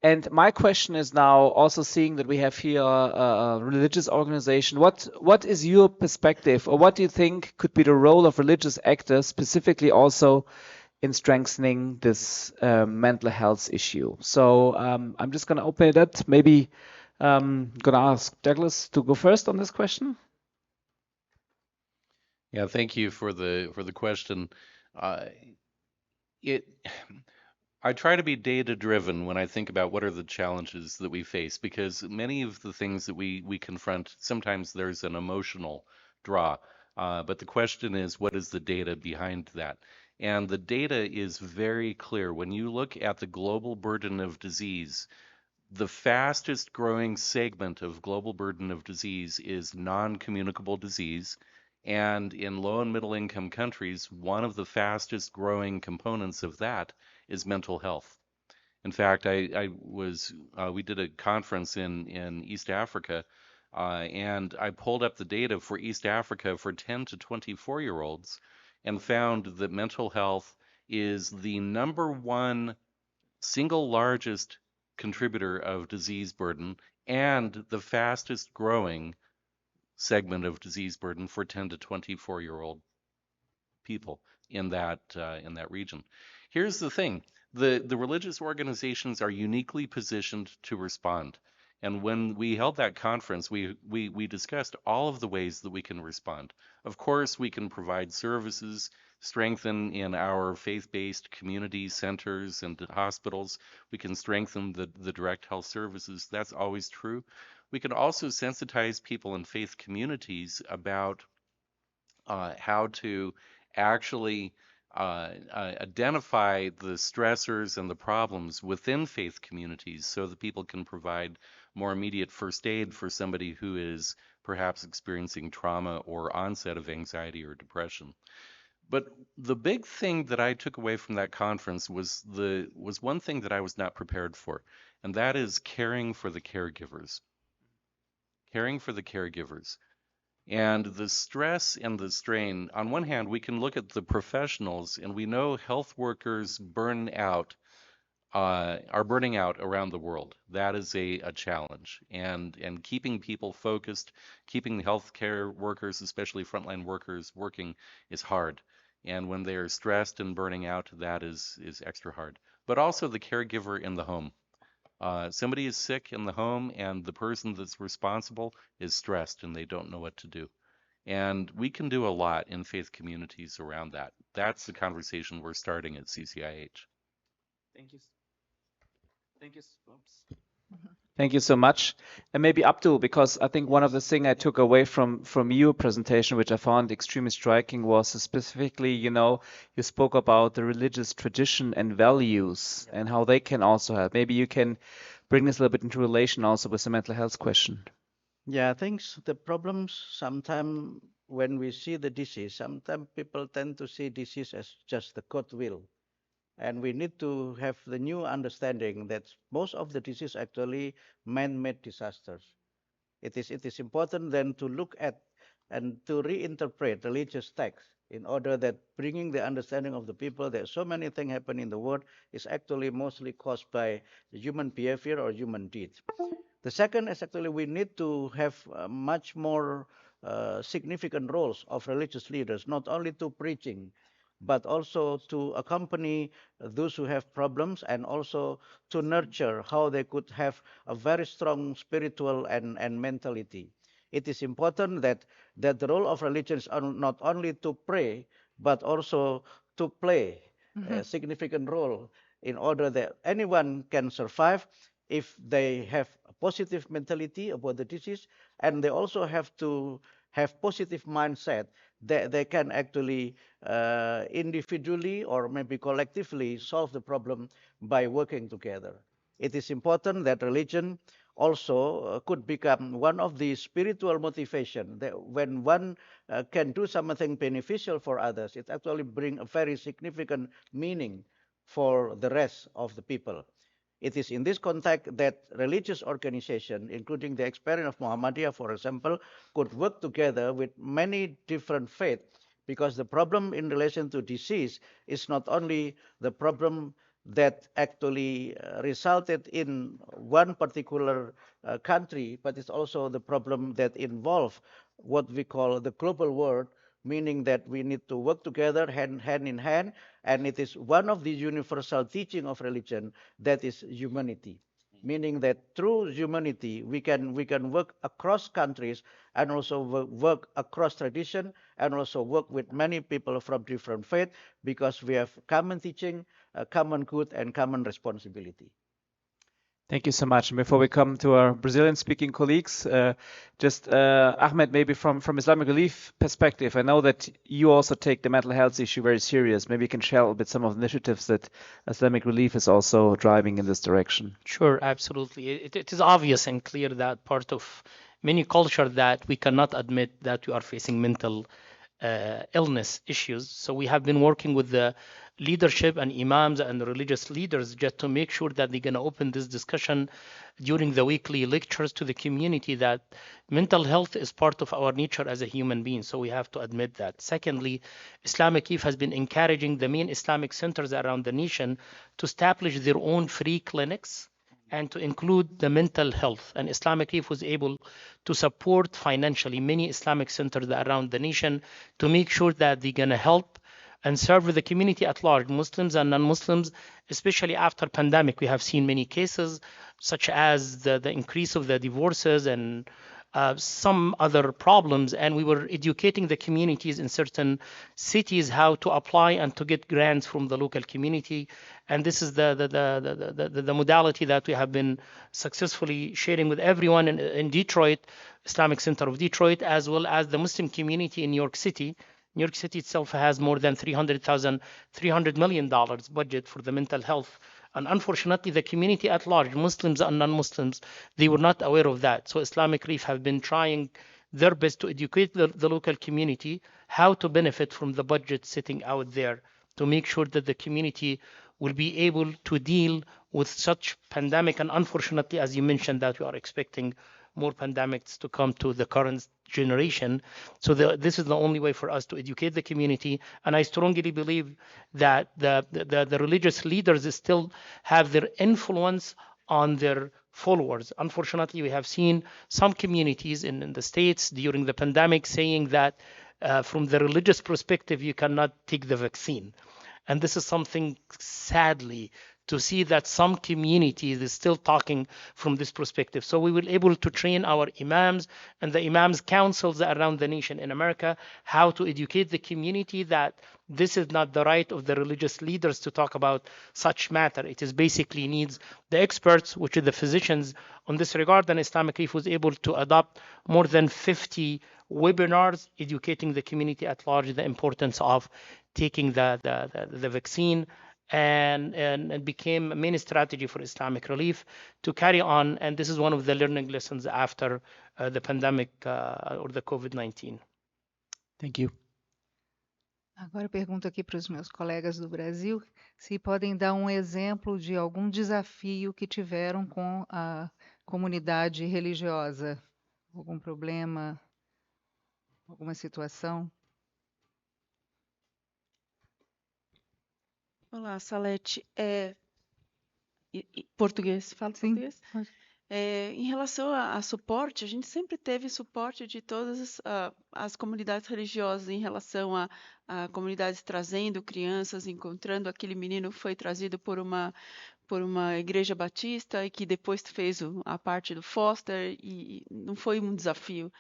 [SPEAKER 1] And my question is now, also seeing that we have here a religious organization, what is your perspective, or what do you think could be the role of religious actors, specifically also in strengthening this mental health issue? So I'm just going to open it up. Maybe I'm going to ask Douglas to go first on this question.
[SPEAKER 3] Yeah, thank you for the question. I try to be data driven when I think about what are the challenges that we face, because many of the things that we confront, sometimes there's an emotional draw. But the question is, what is the data behind that? And the data is very clear. When you look at the global burden of disease, the fastest growing segment of global burden of disease is non-communicable disease. And in low and middle income countries, one of the fastest growing components of that is mental health. In fact, we did a conference in East Africa, and I pulled up the data for East Africa for 10 to 24-year-olds and found that mental health is the #1 single largest contributor of disease burden and the fastest growing segment of disease burden for 10 to 24-year-old people in that region. Here's the thing: the religious organizations are uniquely positioned to respond. And when we held that conference, we discussed all of the ways that we can respond. Of course, we can provide services, strengthen in our faith-based community centers and hospitals. We can strengthen the direct health services. That's always true. We can also sensitize people in faith communities about how to actually identify the stressors and the problems within faith communities so that people can provide more immediate first aid for somebody who is perhaps experiencing trauma or onset of anxiety or depression. But the big thing that I took away from that conference was one thing that I was not prepared for, and that is caring for the caregivers. Caring for the caregivers. And the stress and the strain, on one hand, we can look at the professionals, and we know health workers are burning out around the world. That is a challenge. And keeping people focused, keeping the healthcare workers, especially frontline workers, working is hard. And when they are stressed and burning out, that is extra hard. But also the caregiver in the home. Somebody is sick in the home, and the person that's responsible is stressed and they don't know what to do. And we can do a lot in faith communities around that. That's the conversation we're starting at CCIH.
[SPEAKER 1] Thank you. Thank you. Thank you so much. And maybe Abdul, because I think one of the things I took away from your presentation, which I found extremely striking, was specifically, you know, you spoke about the religious tradition and values and how they can also help. Maybe you can bring this a little bit into relation also with the mental health question.
[SPEAKER 5] Yeah, I think the problems sometimes when we see the disease, sometimes people tend to see disease as just the God will. And we need to have the new understanding that most of the disease actually man-made disasters. It is important then to look at and to reinterpret religious texts in order that bringing the understanding of the people that so many things happen in the world is actually mostly caused by human behavior or human deeds. The second is actually we need to have much more significant roles of religious leaders, not only to preaching, but also to accompany those who have problems and also to nurture how they could have a very strong spiritual and mentality. It is important that the role of religions are not only to pray, but also to play a significant role in order that anyone can survive if they have a positive mentality about the disease, and they also have to have positive mindset, they can actually individually or maybe collectively solve the problem by working together. It is important that religion also could become one of the spiritual motivation. That when one can do something beneficial for others, it actually brings a very significant meaning for the rest of the people. It is in this context that religious organizations, including the experience of Muhammadiyah, for example, could work together with many different faiths, because the problem in relation to disease is not only the problem that actually resulted in one particular country, but it's also the problem that involves what we call the global world, meaning that we need to work together hand in hand, and it is one of the universal teaching of religion, that is humanity. Meaning that through humanity we can work across countries and also work across tradition and also work with many people from different faiths, because we have common teaching, common good, and common responsibility.
[SPEAKER 1] Thank you so much. And before we come to our Brazilian-speaking colleagues, just Ahmed, maybe from Islamic Relief perspective, I know that you also take the mental health issue very serious. Maybe you can share a little bit some of the initiatives that Islamic Relief is also driving in this direction.
[SPEAKER 8] Sure, absolutely. It is obvious and clear that part of many culture that we cannot admit that we are facing mental illness issues. So we have been working with the leadership and imams and religious leaders just to make sure that they're going to open this discussion during the weekly lectures to the community, that mental health is part of our nature as a human being. So we have to admit that. Secondly, Islamic Relief has been encouraging the main Islamic centers around the nation to establish their own free clinics and to include the mental health. And Islamic Relief was able to support financially many Islamic centers around the nation to make sure that they're going to help and serve the community at large, Muslims and non-Muslims, especially after pandemic. We have seen many cases such as the increase of the divorces and some other problems, and we were educating the communities in certain cities how to apply and to get grants from the local community. And this is the modality that we have been successfully sharing with everyone in Detroit, Islamic Center of Detroit, as well as the Muslim community in New York City. New York City itself has more than $300 million budget for the mental health. And unfortunately, the community at large, Muslims and non-Muslims, they were not aware of that. So Islamic Relief have been trying their best to educate the local community how to benefit from the budget sitting out there, to make sure that the community will be able to deal with such pandemic. And unfortunately, as you mentioned, that we are expecting more pandemics to come to the current generation. So this is the only way for us to educate the community. And I strongly believe that the religious leaders still have their influence on their followers. Unfortunately, we have seen some communities in the States during the pandemic saying that from the religious perspective, you cannot take the vaccine. And this is something, sadly, to see that some communities is still talking from this perspective. So we were able to train our imams and the imams councils around the nation in America how to educate the community that this is not the right of the religious leaders to talk about such matter. It is basically needs the experts, which are the physicians on this regard. And Islamic Relief was able to adopt more than 50 webinars educating the community at large the importance of taking the vaccine, and became a main strategy for Islamic Relief to carry on. And this is one of the learning lessons after the pandemic or the COVID-19.
[SPEAKER 1] Thank you.
[SPEAKER 2] Agora eu pergunto aqui para os meus colegas do Brasil se podem dar um exemplo de algum desafio que tiveram com a comunidade religiosa, algum problema, alguma situação.
[SPEAKER 4] Olá, Salette. Português, fala português? Em relação a suporte, a gente sempre teve suporte de todas as comunidades religiosas em relação a comunidades trazendo crianças, encontrando aquele menino que foi trazido por uma igreja batista e que depois fez a parte do foster, e não foi um desafio.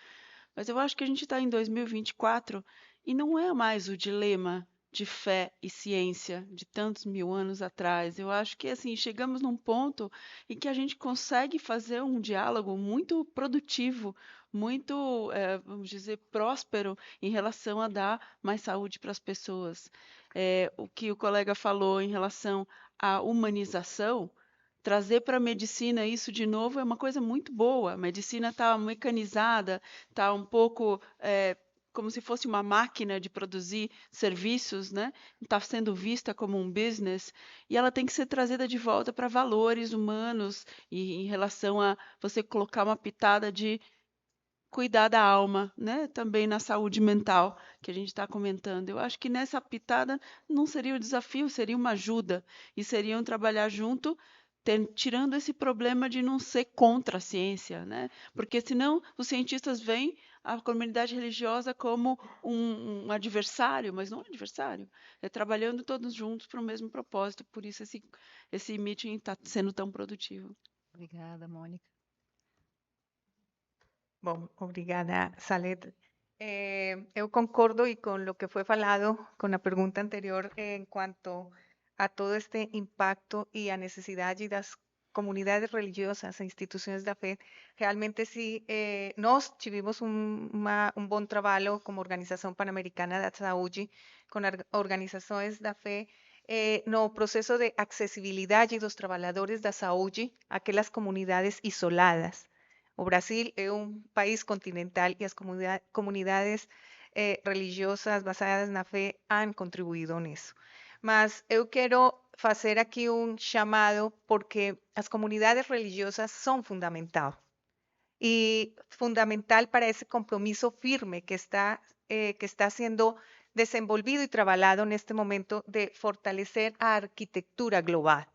[SPEAKER 4] Mas eu acho que a gente está em 2024 e não é mais o dilema de fé e ciência de tantos mil anos atrás. Eu acho que assim chegamos num ponto em que a gente consegue fazer um diálogo muito produtivo, muito, vamos dizer, próspero em relação a dar mais saúde para as pessoas. O que o colega falou em relação à humanização, trazer para a medicina isso de novo é uma coisa muito boa. A medicina está mecanizada, está um pouco como se fosse uma máquina de produzir serviços, né? Está sendo vista como um business e ela tem que ser trazida de volta para valores humanos e em relação a você colocar uma pitada de cuidar da alma, né? Também na saúde mental que a gente está comentando. Eu acho que nessa pitada não seria um desafio, seria uma ajuda e seriam trabalhar junto, tirando esse problema de não ser contra a ciência, né? Porque senão os cientistas veem a comunidade religiosa como um adversário, mas não um adversário. É trabalhando todos juntos para o mesmo propósito. Por isso esse meeting está sendo tão produtivo.
[SPEAKER 2] Obrigada, Mônica.
[SPEAKER 6] Bom, obrigada, Salette. Eu concordo e com lo que foi falado com a pergunta anterior em quanto a todo este impacto e a necessidade das comunidades religiosas e instituições da fé. Realmente sí, nós tivemos bom trabalho como Organização Pan-Americana da Saúde, com organizações da fé, no processo de acessibilidade dos trabalhadores da saúde àquelas comunidades isoladas. O Brasil é um país continental e as comunidades religiosas basadas na fé han contribuído nisso. Mas eu quero fazer aqui chamado porque as comunidades religiosas são fundamental e fundamental para esse compromisso firme que está sendo desenvolvido e trabalhado neste momento de fortalecer a arquitectura global.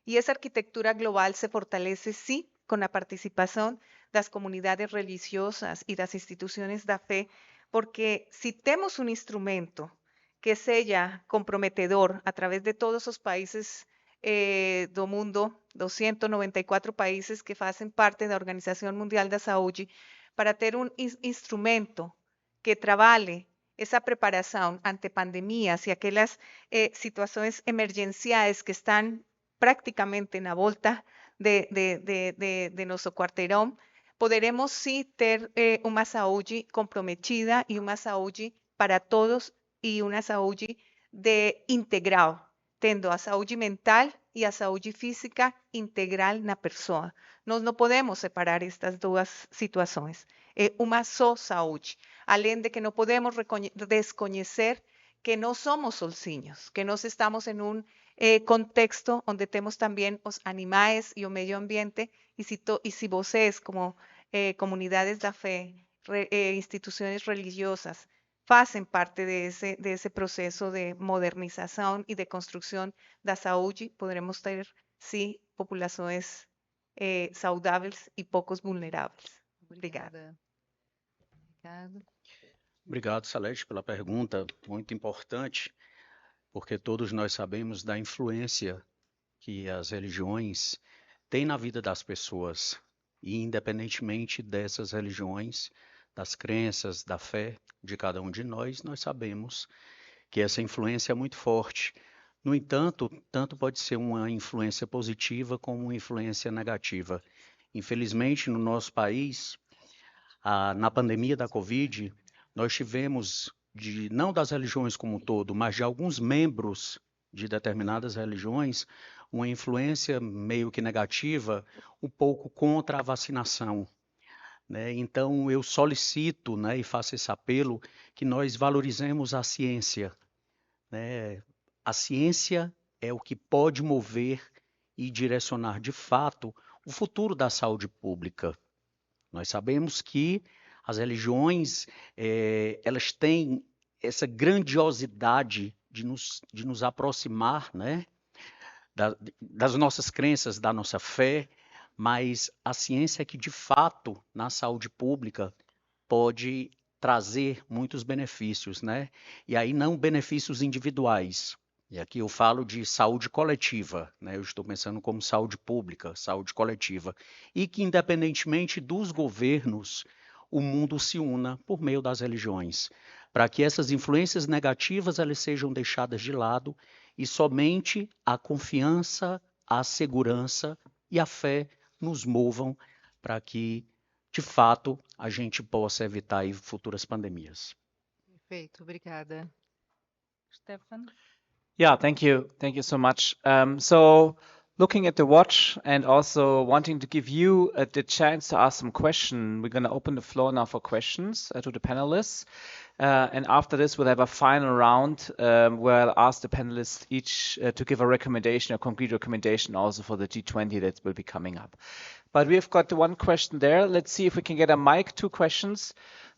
[SPEAKER 6] E essa arquitectura global se fortalece, sim, com a participação das comunidades religiosas e das instituições da fé, porque se temos instrumento que seja comprometedor a través de todos os países do mundo, 294 países que fazem parte da Organização Mundial da Saúde, para ter instrumento que trabalhe essa preparação ante pandemias e aquelas situações emergenciais que estão prácticamente na volta de nosso quarteirão, poderemos sim ter uma saúde comprometida e uma saúde para todos e uma saúde integral, tendo a saúde mental e a saúde física integral na pessoa. Nós não podemos separar estas duas situações. É uma só saúde. Além de que não podemos desconhecer que não somos sozinhos, que nós estamos em contexto onde temos também os animais e o meio ambiente, e se vocês, como comunidades da fé, instituições religiosas, fazem parte desse processo de modernização e de construção da saúde, poderemos ter, sim, populações saudáveis e poucos vulneráveis. Obrigada.
[SPEAKER 2] Ricardo.
[SPEAKER 7] Obrigado, Salette, pela pergunta, muito importante, porque todos nós sabemos da influência que as religiões têm na vida das pessoas, e independentemente dessas religiões, das crenças, da fé de cada um de nós, nós sabemos que essa influência é muito forte. No entanto, tanto pode ser uma influência positiva como uma influência negativa. Infelizmente, no nosso país, na pandemia da Covid, nós tivemos, não das religiões como um todo, mas de alguns membros de determinadas religiões, uma influência meio que negativa, um pouco contra a vacinação. Né? Então, eu solicito, né, e faço esse apelo, que nós valorizemos a ciência. Né? A ciência é o que pode mover e direcionar, de fato, o futuro da saúde pública. Nós sabemos que as religiões, elas têm essa grandiosidade de nos aproximar, né, das nossas crenças, da nossa fé, mas a ciência é que, de fato, na saúde pública, pode trazer muitos benefícios, né? E aí não benefícios individuais. E aqui eu falo de saúde coletiva, né? Eu estou pensando como saúde pública, saúde coletiva. E que, independentemente dos governos, o mundo se una por meio das religiões, para que essas influências negativas elas sejam deixadas de lado e somente a confiança, a segurança e a fé nos movam para que, de fato, a gente possa evitar aí futuras pandemias.
[SPEAKER 2] Perfeito, obrigada. Stefan?
[SPEAKER 1] Yeah, thank you. Thank you so much. So looking at the watch and also wanting to give you the chance to ask some questions, we're going to open the floor now for questions to the panelists. And after this, we'll have a final round where I'll ask the panelists each to give a recommendation, a concrete recommendation also for the G20 that will be coming up. But we've got one question there. Let's see if we can get a mic, 2 questions,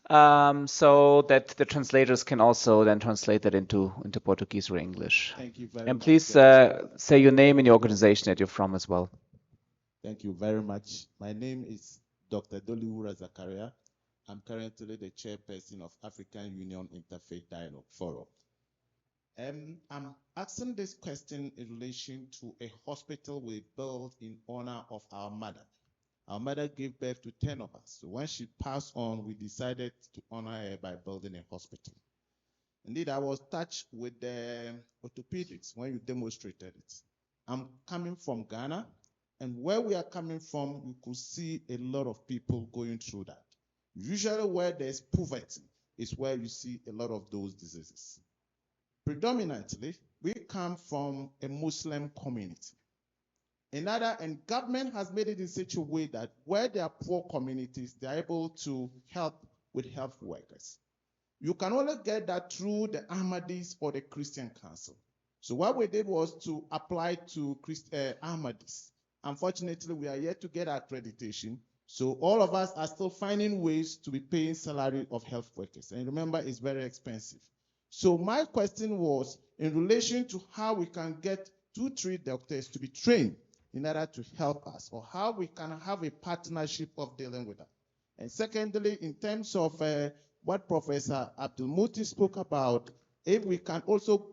[SPEAKER 1] so that the translators can also then translate that into Portuguese or English.
[SPEAKER 9] Thank you very
[SPEAKER 1] and
[SPEAKER 9] much.
[SPEAKER 1] please say your name and your organization that you're from as well.
[SPEAKER 9] Thank you very much. My name is Dr. Doliwura Zakaria. I'm currently the chairperson of African Union Interfaith Dialogue Forum. I'm asking this question in relation to a hospital we built in honor of our mother. Our mother gave birth to 10 of us. So when she passed on, we decided to honor her by building a hospital. Indeed, I was touched with the orthopedics when you demonstrated it. I'm coming from Ghana, and where we are coming from, you could see a lot of people going through that. Usually where there's poverty is where you see a lot of those diseases. Predominantly, we come from a Muslim community. And government has made it in such a way that where there are poor communities, they're able to help with health workers. You can only get that through the Ahmadis or the Christian Council. So what we did was to apply to Ahmadis. Unfortunately, we are yet to get accreditation. So all of us are still finding ways to be paying salary of health workers. And remember, it's very expensive. So my question was in relation to how we can get 2-3 doctors to be trained in order to help us, or how we can have a partnership of dealing with that. And secondly, in terms of what Professor Abdul Muti spoke about, if we can also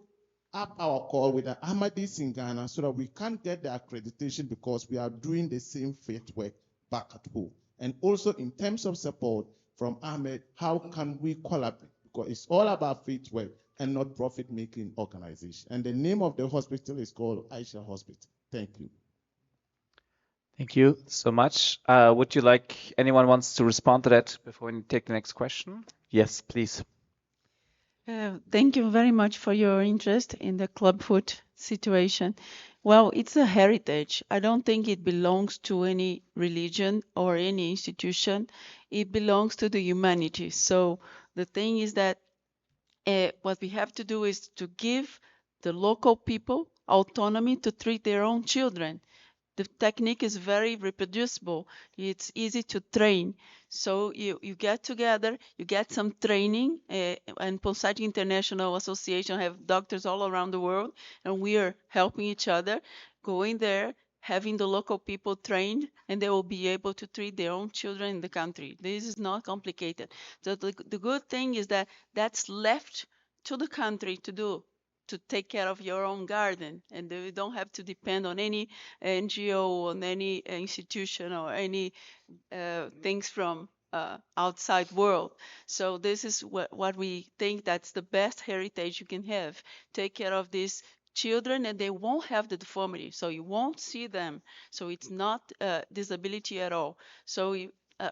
[SPEAKER 9] up our call with the Ahmadis in Ghana so that we can get the accreditation because we are doing the same faith work back at home. And also in terms of support from Ahmed, how can we collaborate? Because it's all about faith work and not profit-making organization. And the name of the hospital is called Aisha Hospital. Thank you.
[SPEAKER 1] Thank you so much. Would you like, anyone wants to respond to that before we take the next question? Yes, please.
[SPEAKER 4] Thank you very much for your interest in the club food situation. Well, it's a heritage. I don't think it belongs to any religion or any institution. It belongs to the humanity. So the thing is that what we have to do is to give the local people autonomy to treat their own children. The technique is very reproducible. It's easy to train. So you get together, you get some training, and Pulsati International Association have doctors all around the world, and we are helping each other, going there, having the local people trained, and they will be able to treat their own children in the country. This is not complicated. So the good thing is that that's left to the country to do, to take care of your own garden, and you don't have to depend on any NGO, on any institution, or any things from outside world. So this is what we think that's the best heritage you can have. Take care of these children, and they won't have the deformity, so you won't see them. So it's not disability at all. So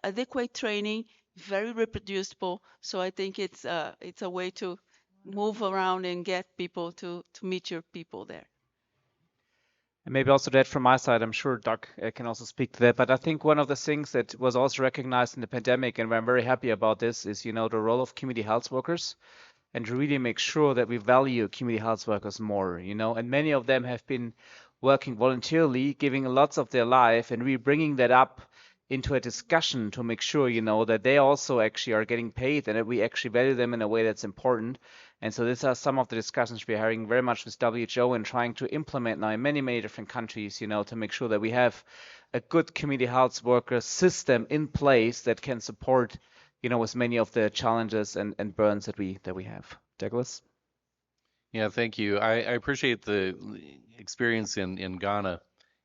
[SPEAKER 4] adequate training, very reproducible. So I think it's a way to move around and get people to meet your people there.
[SPEAKER 1] And maybe also that from my side, I'm sure Doug can also speak to that. But I think one of the things that was also recognized in the pandemic, and I'm very happy about this, is, the role of community health workers, and to really make sure that we value community health workers more, and many of them have been working voluntarily, giving lots of their life, and really bringing that up into a discussion to make sure, that they also actually are getting paid and that we actually value them in a way that's important. And so these are some of the discussions we're having very much with WHO and trying to implement now in many, many different countries, to make sure that we have a good community health worker system in place that can support, with many of the challenges and burdens that we have. Douglas?
[SPEAKER 3] Yeah, thank you. I appreciate the experience in Ghana.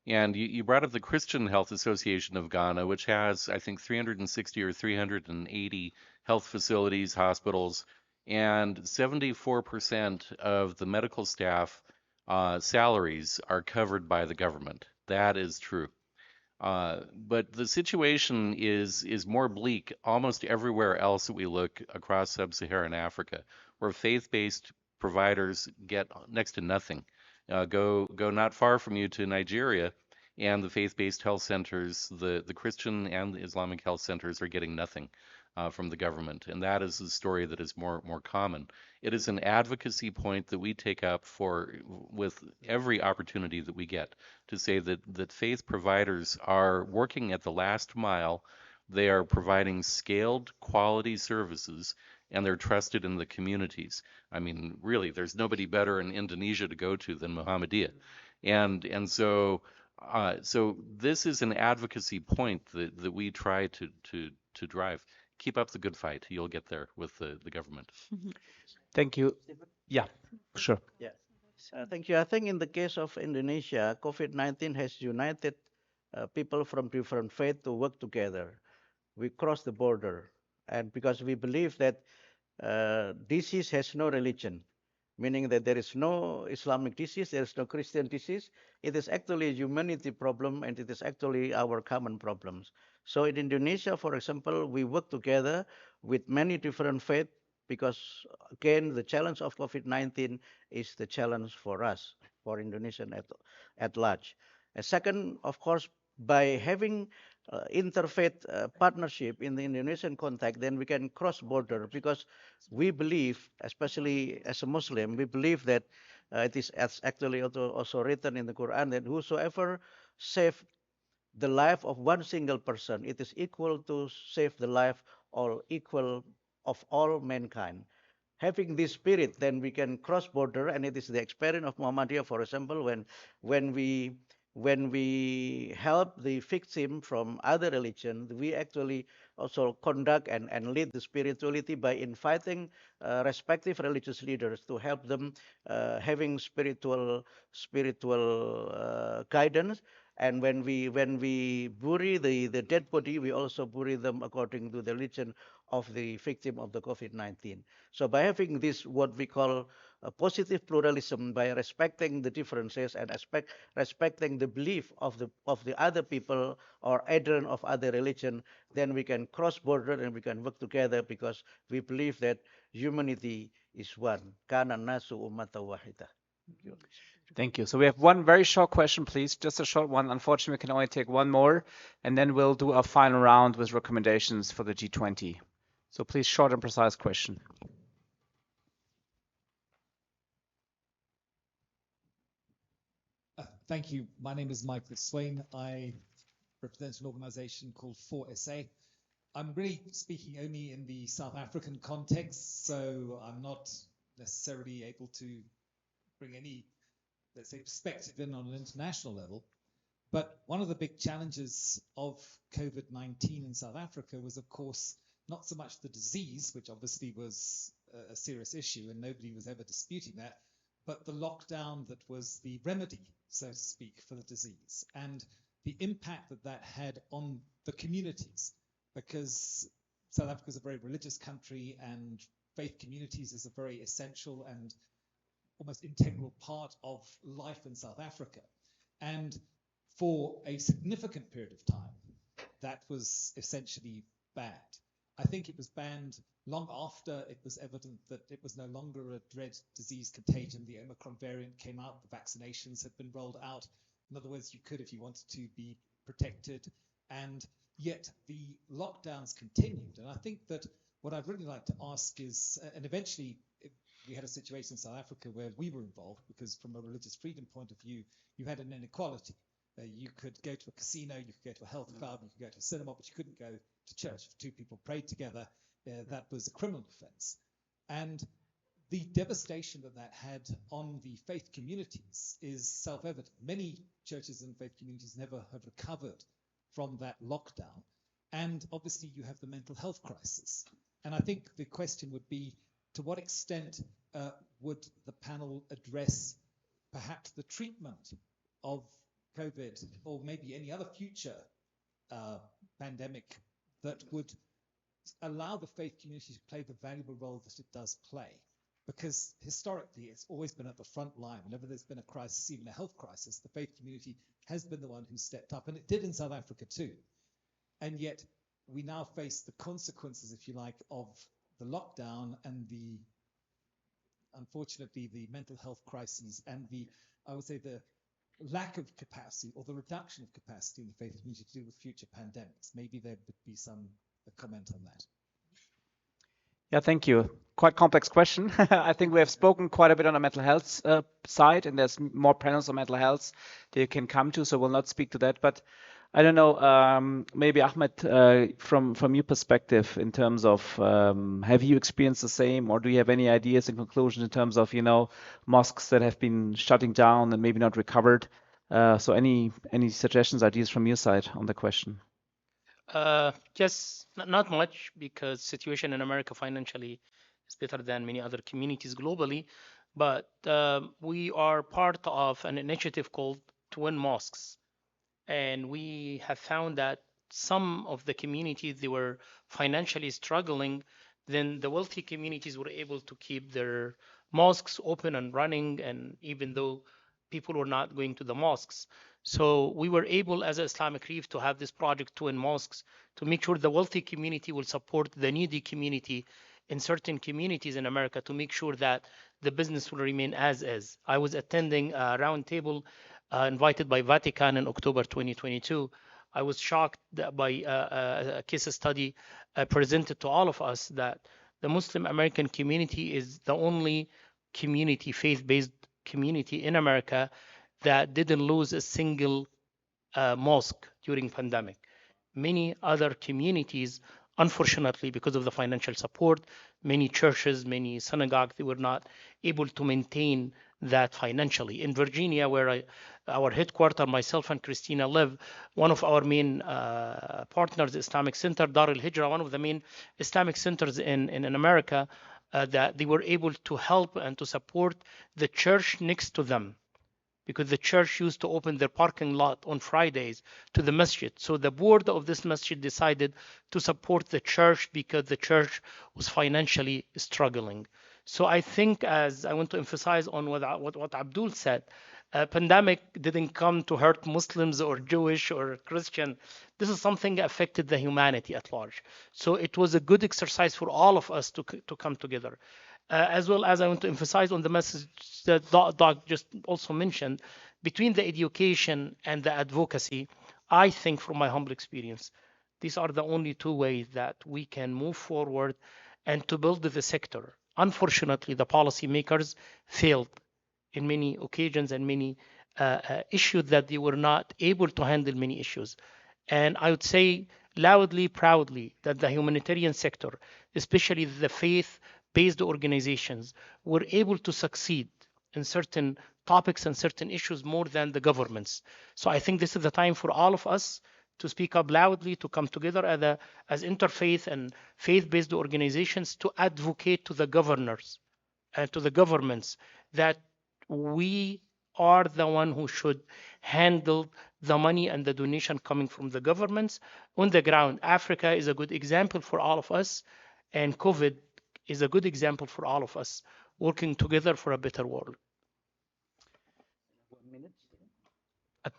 [SPEAKER 3] And you brought up the Christian Health Association of Ghana, which has, I think, 360 or 380 health facilities, hospitals, And 74% of the medical staff salaries are covered by the government. That is true. But the situation is more bleak almost everywhere else that we look across sub-Saharan Africa, where faith-based providers get next to nothing. Go not far from you to Nigeria, and the faith-based health centers, the Christian and the Islamic health centers are getting nothing from the government, and that is the story that is more common. It is an advocacy point that we take up for with every opportunity that we get to say that faith providers are working at the last mile. They are providing scaled quality services, and they're trusted in the communities. I mean, really, there's nobody better in Indonesia to go to than Muhammadiyah, and so this is an advocacy point that we try to drive. Keep up the good fight. You'll get there with the government.
[SPEAKER 1] Thank you. Yeah, sure.
[SPEAKER 5] Yeah. Thank you. I think in the case of Indonesia, COVID-19 has united people from different faith to work together. We cross the border, and because we believe that disease has no religion, meaning that there is no Islamic disease, there is no Christian disease. It is actually a humanity problem, and it is actually our common problems. So in Indonesia, for example, we work together with many different faiths because, again, the challenge of COVID-19 is the challenge for us, for Indonesian at large. And second, of course, by having interfaith partnership in the Indonesian context, then we can cross border because we believe, especially as a Muslim, we believe that it is actually also written in the Quran that whosoever save the life of one single person, it is equal to save the life or equal of all mankind. Having this spirit, then we can cross border, and it is the experience of Muhammadiyah, for example, when we when we help the victim from other religion, we actually also conduct and lead the spirituality by inviting respective religious leaders to help them having spiritual guidance. And when we bury the dead body, we also bury them according to the religion of the victim of the COVID-19. So by having this, what we call a positive pluralism, by respecting the differences and respecting the belief of the other people or adherent of other religion, then we can cross border and we can work together because we believe that humanity is one. Kana nasu ummatan wahida.
[SPEAKER 1] Thank you. So we have one very short question, please. Just a short one. Unfortunately, we can only take one more, and then we'll do a final round with recommendations for the G20. So please, short and precise question.
[SPEAKER 10] Thank you. My name is Michael Swain. I represent an organization called 4SA. I'm really speaking only in the South African context, so I'm not necessarily able to bring any, let's say, perspective in on an international level. But one of the big challenges of COVID-19 in South Africa was, of course, not so much the disease, which obviously was a serious issue and nobody was ever disputing that, but the lockdown that was the remedy, so to speak, for the disease, and the impact that that had on the communities, because South Africa is a very religious country and faith communities is a very essential and almost integral part of life in South Africa. And for a significant period of time, that was essentially banned. I think it was banned long after it was evident that it was no longer a dread disease contagion. The Omicron variant came out, the vaccinations had been rolled out. In other words, you could, if you wanted to, be protected. And yet the lockdowns continued. And I think that what I'd really like to ask is, and eventually we had a situation in South Africa where we were involved, because from a religious freedom point of view, you had an inequality. You could go to a casino, you could go to a health club, you could go to a cinema, but you couldn't go to church. If two people prayed together, that was a criminal offense. And the devastation that that had on the faith communities is self-evident. Many churches and faith communities never have recovered from that lockdown. And obviously you have the mental health crisis. And I think the question would be, to what extent would the panel address perhaps the treatment of COVID or maybe any other future pandemic that would allow the faith community to play the valuable role that it does play. Because historically, it's always been at the front line. Whenever there's been a crisis, even a health crisis, the faith community has been the one who stepped up, and it did in South Africa too. And yet, we now face the consequences, if you like, of the lockdown and unfortunately, the mental health crises and I would say, the lack of capacity or the reduction of capacity in the faith community to deal with future pandemics. Maybe there would be a comment on that.
[SPEAKER 1] Yeah, thank you. Quite complex question. I think we have spoken quite a bit on the mental health side, and there's more panels on mental health that you can come to, so we'll not speak to that. But I don't know, maybe Ahmed, from your perspective, in terms of have you experienced the same, or do you have any ideas and conclusions in terms of, mosques that have been shutting down and maybe not recovered? So any suggestions, ideas from your side on the question?
[SPEAKER 8] Just not much, because situation in America financially is better than many other communities globally. But we are part of an initiative called Twin Mosques. And we have found that some of the communities, they were financially struggling. Then the wealthy communities were able to keep their mosques open and running, and even though people were not going to the mosques. So we were able, as an Islamic Reef, to have this project Twin Mosques to make sure the wealthy community will support the needy community in certain communities in America, to make sure that the business will remain as is. I was attending a roundtable invited by Vatican in October 2022. I was shocked by a case study presented to all of us that the Muslim American community is the only community, faith-based community in America, that didn't lose a single mosque during pandemic. Many other communities, unfortunately, because of the financial support, many churches, many synagogues, they were not able to maintain that financially. In Virginia, where our headquarters, myself and Christina live, one of our main partners, Islamic Center, Dar al-Hijra, one of the main Islamic centers in America, that they were able to help and to support the church next to them, because the church used to open their parking lot on Fridays to the masjid. So the board of this masjid decided to support the church because the church was financially struggling. So I think, as I want to emphasize on what Abdul said, pandemic didn't come to hurt Muslims or Jewish or Christian. This is something that affected the humanity at large. So it was a good exercise for all of us to come together. As well as I want to emphasize on the message that Doc just also mentioned, between the education and the advocacy, I think from my humble experience, these are the only two ways that we can move forward and to build the sector. Unfortunately, the policymakers failed in many occasions and many issues that they were not able to handle many issues. And I would say loudly, proudly, that the humanitarian sector, especially the faith-based organizations, were able to succeed in certain topics and certain issues more than the governments. So I think this is the time for all of us to speak up loudly, to come together as interfaith and faith-based organizations to advocate to the governors and to the governments that we are the one who should handle the money and the donation coming from the governments on the ground. Africa is a good example for all of us, and COVID is a good example for all of us working together for a better world.
[SPEAKER 5] 1 minute.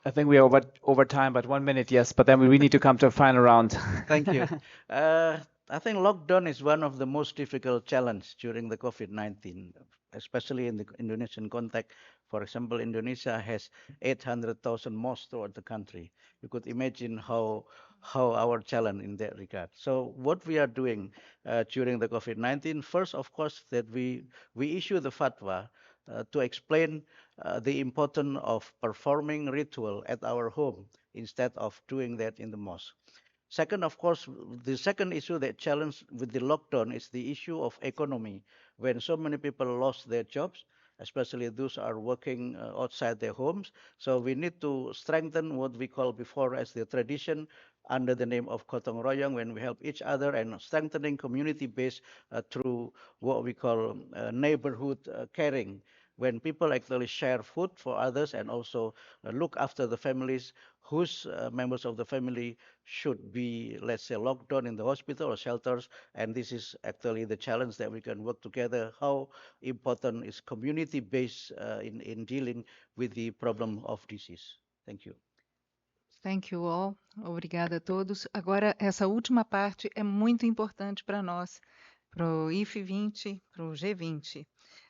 [SPEAKER 1] I think we are over time, but 1 minute, yes. But then we need to come to a final round.
[SPEAKER 5] Thank you. I think lockdown is one of the most difficult challenges during the COVID-19, especially in the Indonesian context. For example, Indonesia has 800,000 mosques throughout the country. You could imagine how our challenge in that regard. So what we are doing during the COVID-19, first, of course, that we issue the fatwa to explain the importance of performing ritual at our home instead of doing that in the mosque. Second, of course, the second issue that challenged with the lockdown is the issue of economy. When so many people lost their jobs, especially those are working outside their homes. So we need to strengthen what we call before as the tradition under the name of gotong royong, when we help each other, and strengthening community base through what we call neighborhood caring, when people actually share food for others and also look after the families whose members of the family should be, let's say, locked down in the hospital or shelters. And this is actually the challenge that we can work together. How important is community-based in dealing with the problem of disease? Thank you.
[SPEAKER 2] Thank you all. Obrigada a todos. Agora, essa última parte é muito importante para nós, para o IF 20, para o G20.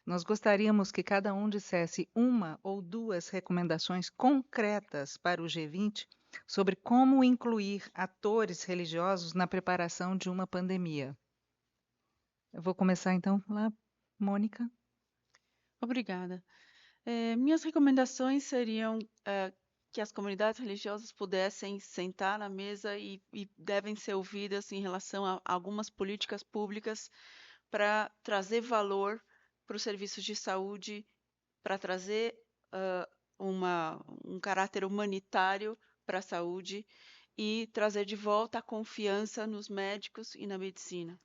[SPEAKER 2] Nós gostaríamos que cada um dissesse uma ou duas recomendações concretas para o G20 sobre como incluir atores religiosos na preparação de uma pandemia. Eu vou começar então lá, Mônica.
[SPEAKER 4] Obrigada. Minhas recomendações seriam que as comunidades religiosas pudessem sentar na mesa e devem ser ouvidas em relação a algumas políticas públicas para trazer valor para os serviços de saúde, para trazer um caráter humanitário para a saúde e trazer de volta a confiança nos médicos e na medicina.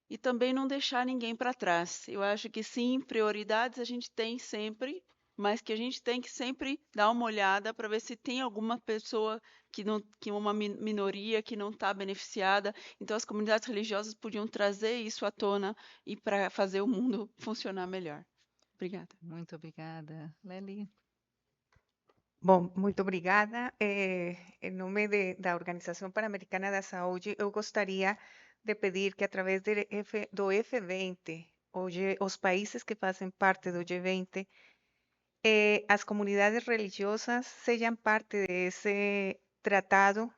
[SPEAKER 4] E também não deixar ninguém para trás. Eu acho que sim, prioridades a gente tem sempre, mas que a gente tem que sempre dar uma olhada para ver se tem alguma pessoa que uma minoria que não está beneficiada. Então as comunidades religiosas podiam trazer isso à tona e para fazer o mundo funcionar melhor. Obrigada.
[SPEAKER 2] Muito obrigada. Lely.
[SPEAKER 6] Bom, muito obrigada. Em nome da Organização Pan-Americana da Saúde, eu gostaria de pedir que, através do F20, os países que fazem parte do G20, as comunidades religiosas sejam parte desse tratado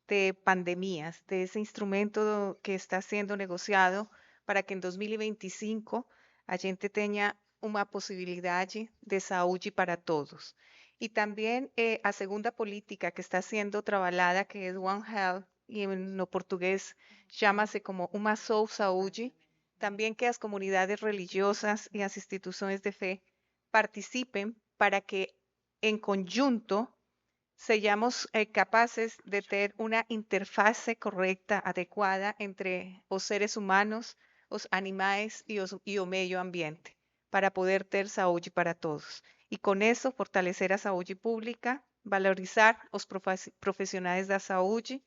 [SPEAKER 6] de pandemias, de ese instrumento que está siendo negociado para que en 2025 a gente tenha uma possibilidade de saúde para todos. Y también a segunda política que está siendo trabalhada, que es One Health, y en no portugués llámase como uma só saúde, también que as comunidades religiosas y as instituciones de fe participen para que en conjunto sejamos capaces de ter una interfase correcta, adecuada entre os seres humanos, os animais y o medio ambiente, para poder ter saúde para todos. Y con eso fortalecer a saúde pública, valorizar os profissionais da saúde,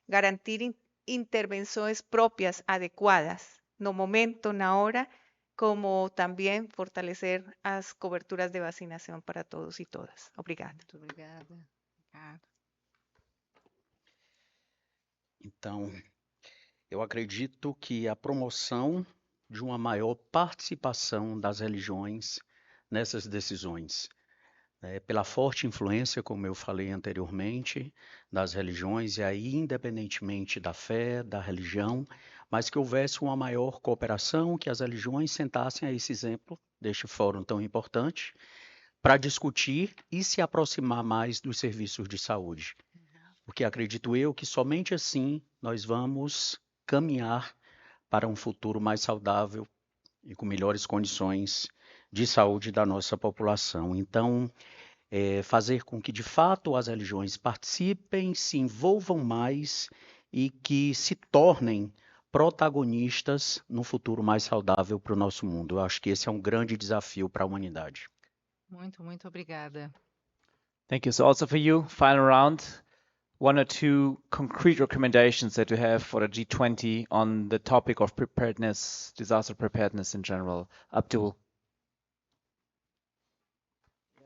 [SPEAKER 6] garantir intervenções próprias adequadas no momento, na hora, como também fortalecer as coberturas de vacinação para todos e todas. Obrigada.
[SPEAKER 2] Muito obrigada. Ricardo.
[SPEAKER 7] Então, eu acredito que a promoção de uma maior participação das religiões nessas decisões, pela forte influência, como eu falei anteriormente, das religiões, e aí independentemente da fé, da religião, mas que houvesse uma maior cooperação, que as religiões sentassem a esse exemplo deste fórum tão importante, para discutir e se aproximar mais dos serviços de saúde. Porque acredito eu que somente assim nós vamos caminhar para um futuro mais saudável e com melhores condições de saúde da nossa população. Então, fazer com que de fato as religiões participem, se envolvam mais e que se tornem protagonistas no futuro mais saudável para o nosso mundo. Eu acho que esse é um grande desafio para a humanidade.
[SPEAKER 2] Muito obrigada.
[SPEAKER 1] Thank you. So also for you, final round, one or two concrete recommendations that you have for the G20 on the topic of preparedness, disaster preparedness in general. Abdul.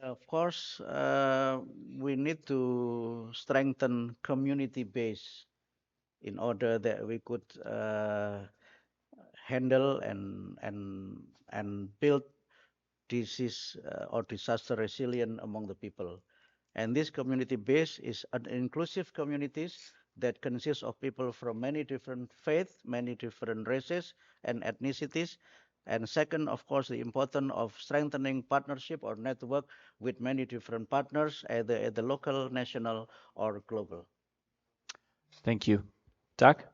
[SPEAKER 5] Of course, we need to strengthen community base in order that we could handle and build disease or disaster resilient among the people. And this community base is an inclusive communities that consists of people from many different faiths, many different races and ethnicities. And second, of course, the importance of strengthening partnership or network with many different partners, either at the local, national, or global.
[SPEAKER 1] Thank you. Doug?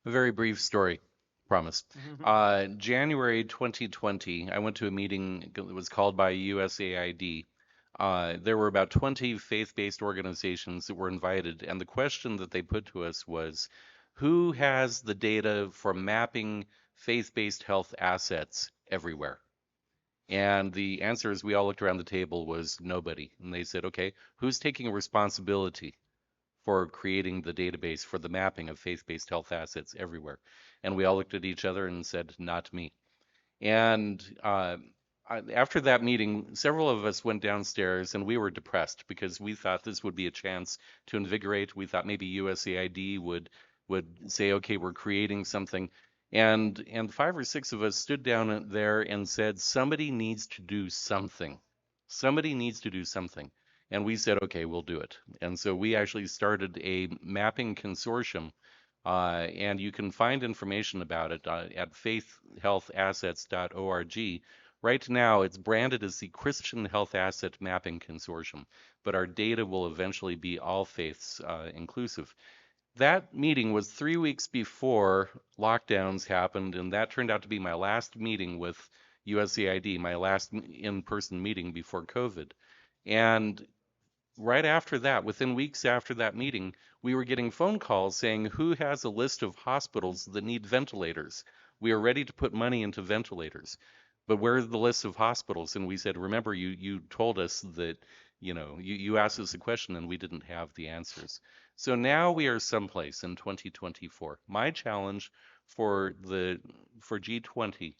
[SPEAKER 3] A very brief story, promise. January 2020, I went to a meeting that was called by USAID. There were about 20 faith-based organizations that were invited, and the question that they put to us was, who has the data for mapping faith-based health assets everywhere? And the answer, as we all looked around the table, was nobody. And they said, okay, who's taking responsibility for creating the database for the mapping of faith-based health assets everywhere? And we all looked at each other and said, not me. And after that meeting, several of us went downstairs and we were depressed because we thought this would be a chance to invigorate. We thought maybe USAID would say, okay, we're creating something. And 5 or 6 of us stood down there and said, somebody needs to do something. Somebody needs to do something. And we said, okay, we'll do it. And so we actually started a mapping consortium, and you can find information about it at faithhealthassets.org. Right now, it's branded as the Christian Health Asset Mapping Consortium, but our data will eventually be all faiths inclusive. That meeting was 3 weeks before lockdowns happened, and that turned out to be my last meeting with USAID, my last in-person meeting before COVID. And right after that, within weeks after that meeting, we were getting phone calls saying, who has a list of hospitals that need ventilators? We are ready to put money into ventilators. But where are the list of hospitals? And we said, remember, you told us that, you asked us a question and we didn't have the answers. So now we are someplace in 2024. My challenge for G20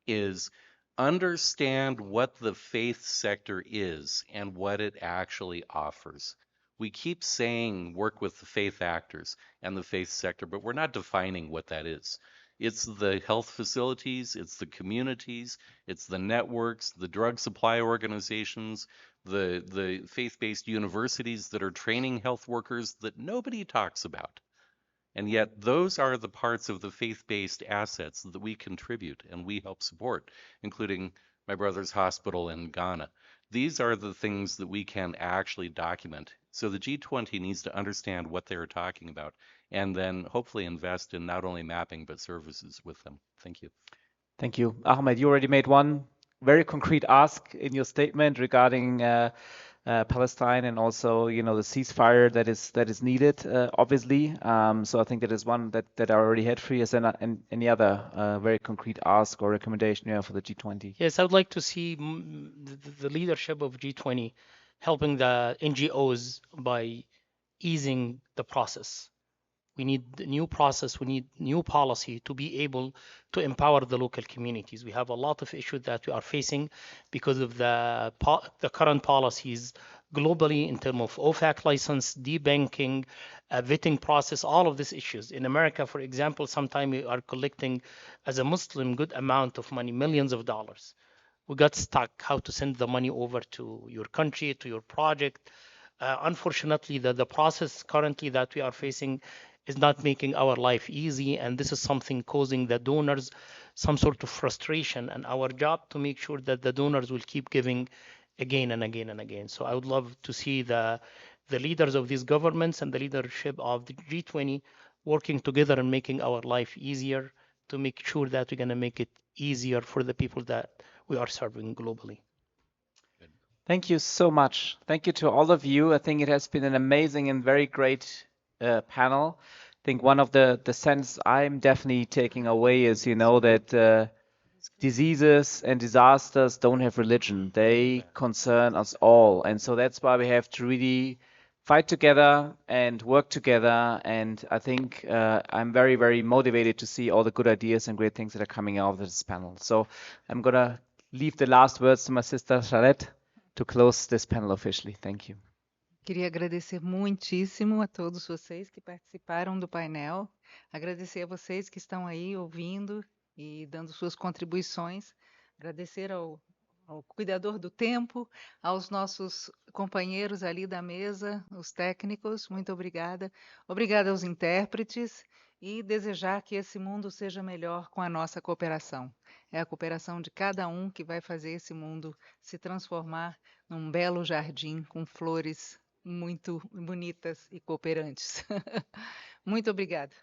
[SPEAKER 3] is understand what the faith sector is and what it actually offers. We keep saying work with the faith actors and the faith sector, but we're not defining what that is. It's the health facilities, it's the communities, it's the networks, the drug supply organizations, the faith-based universities that are training health workers that nobody talks about. And yet those are the parts of the faith-based assets that we contribute and we help support, including my brother's hospital in Ghana. These are the things that we can actually document. So the G20 needs to understand what they're talking about and then hopefully invest in not only mapping but services with them. Thank you.
[SPEAKER 1] Thank you. Ahmed, you already made one very concrete ask in your statement regarding Palestine and also, the ceasefire that is needed, obviously. So I think that is one that I already had for you. And any other very concrete ask or recommendation you have for the G20?
[SPEAKER 8] Yes, I would like to see the leadership of G20 helping the NGOs by easing the process. We need a new process, we need new policy to be able to empower the local communities. We have a lot of issues that we are facing because of the current policies globally in terms of OFAC license, debanking, vetting process, all of these issues. In America, for example, sometimes we are collecting as a Muslim good amount of money, millions of dollars. We got stuck how to send the money over to your country, to your project. Unfortunately, the process currently that we are facing is not making our life easy, and this is something causing the donors some sort of frustration, and our job to make sure that the donors will keep giving again and again and again. So I would love to see the leaders of these governments and the leadership of the G20 working together and making our life easier to make sure that we're going to make it easier for the people that we are serving globally.
[SPEAKER 1] Thank you so much. Thank you to all of you. I think it has been an amazing and very great panel. I think one of the sense I'm definitely taking away is, that diseases and disasters don't have religion. They concern us all. And so that's why we have to really fight together and work together. And I think I'm very, very motivated to see all the good ideas and great things that are coming out of this panel. So I'm going to leave the last words to my sister Salette to close this panel officially. Thank you.
[SPEAKER 2] Queria agradecer muitíssimo a todos vocês que participaram do painel, agradecer a vocês que estão aí ouvindo e dando suas contribuições, agradecer ao cuidador do tempo, aos nossos companheiros ali da mesa, os técnicos, muito obrigada. Obrigada aos intérpretes e desejar que esse mundo seja melhor com a nossa cooperação. É a cooperação de cada um que vai fazer esse mundo se transformar num belo jardim com flores muito bonitas e cooperantes. Muito obrigada.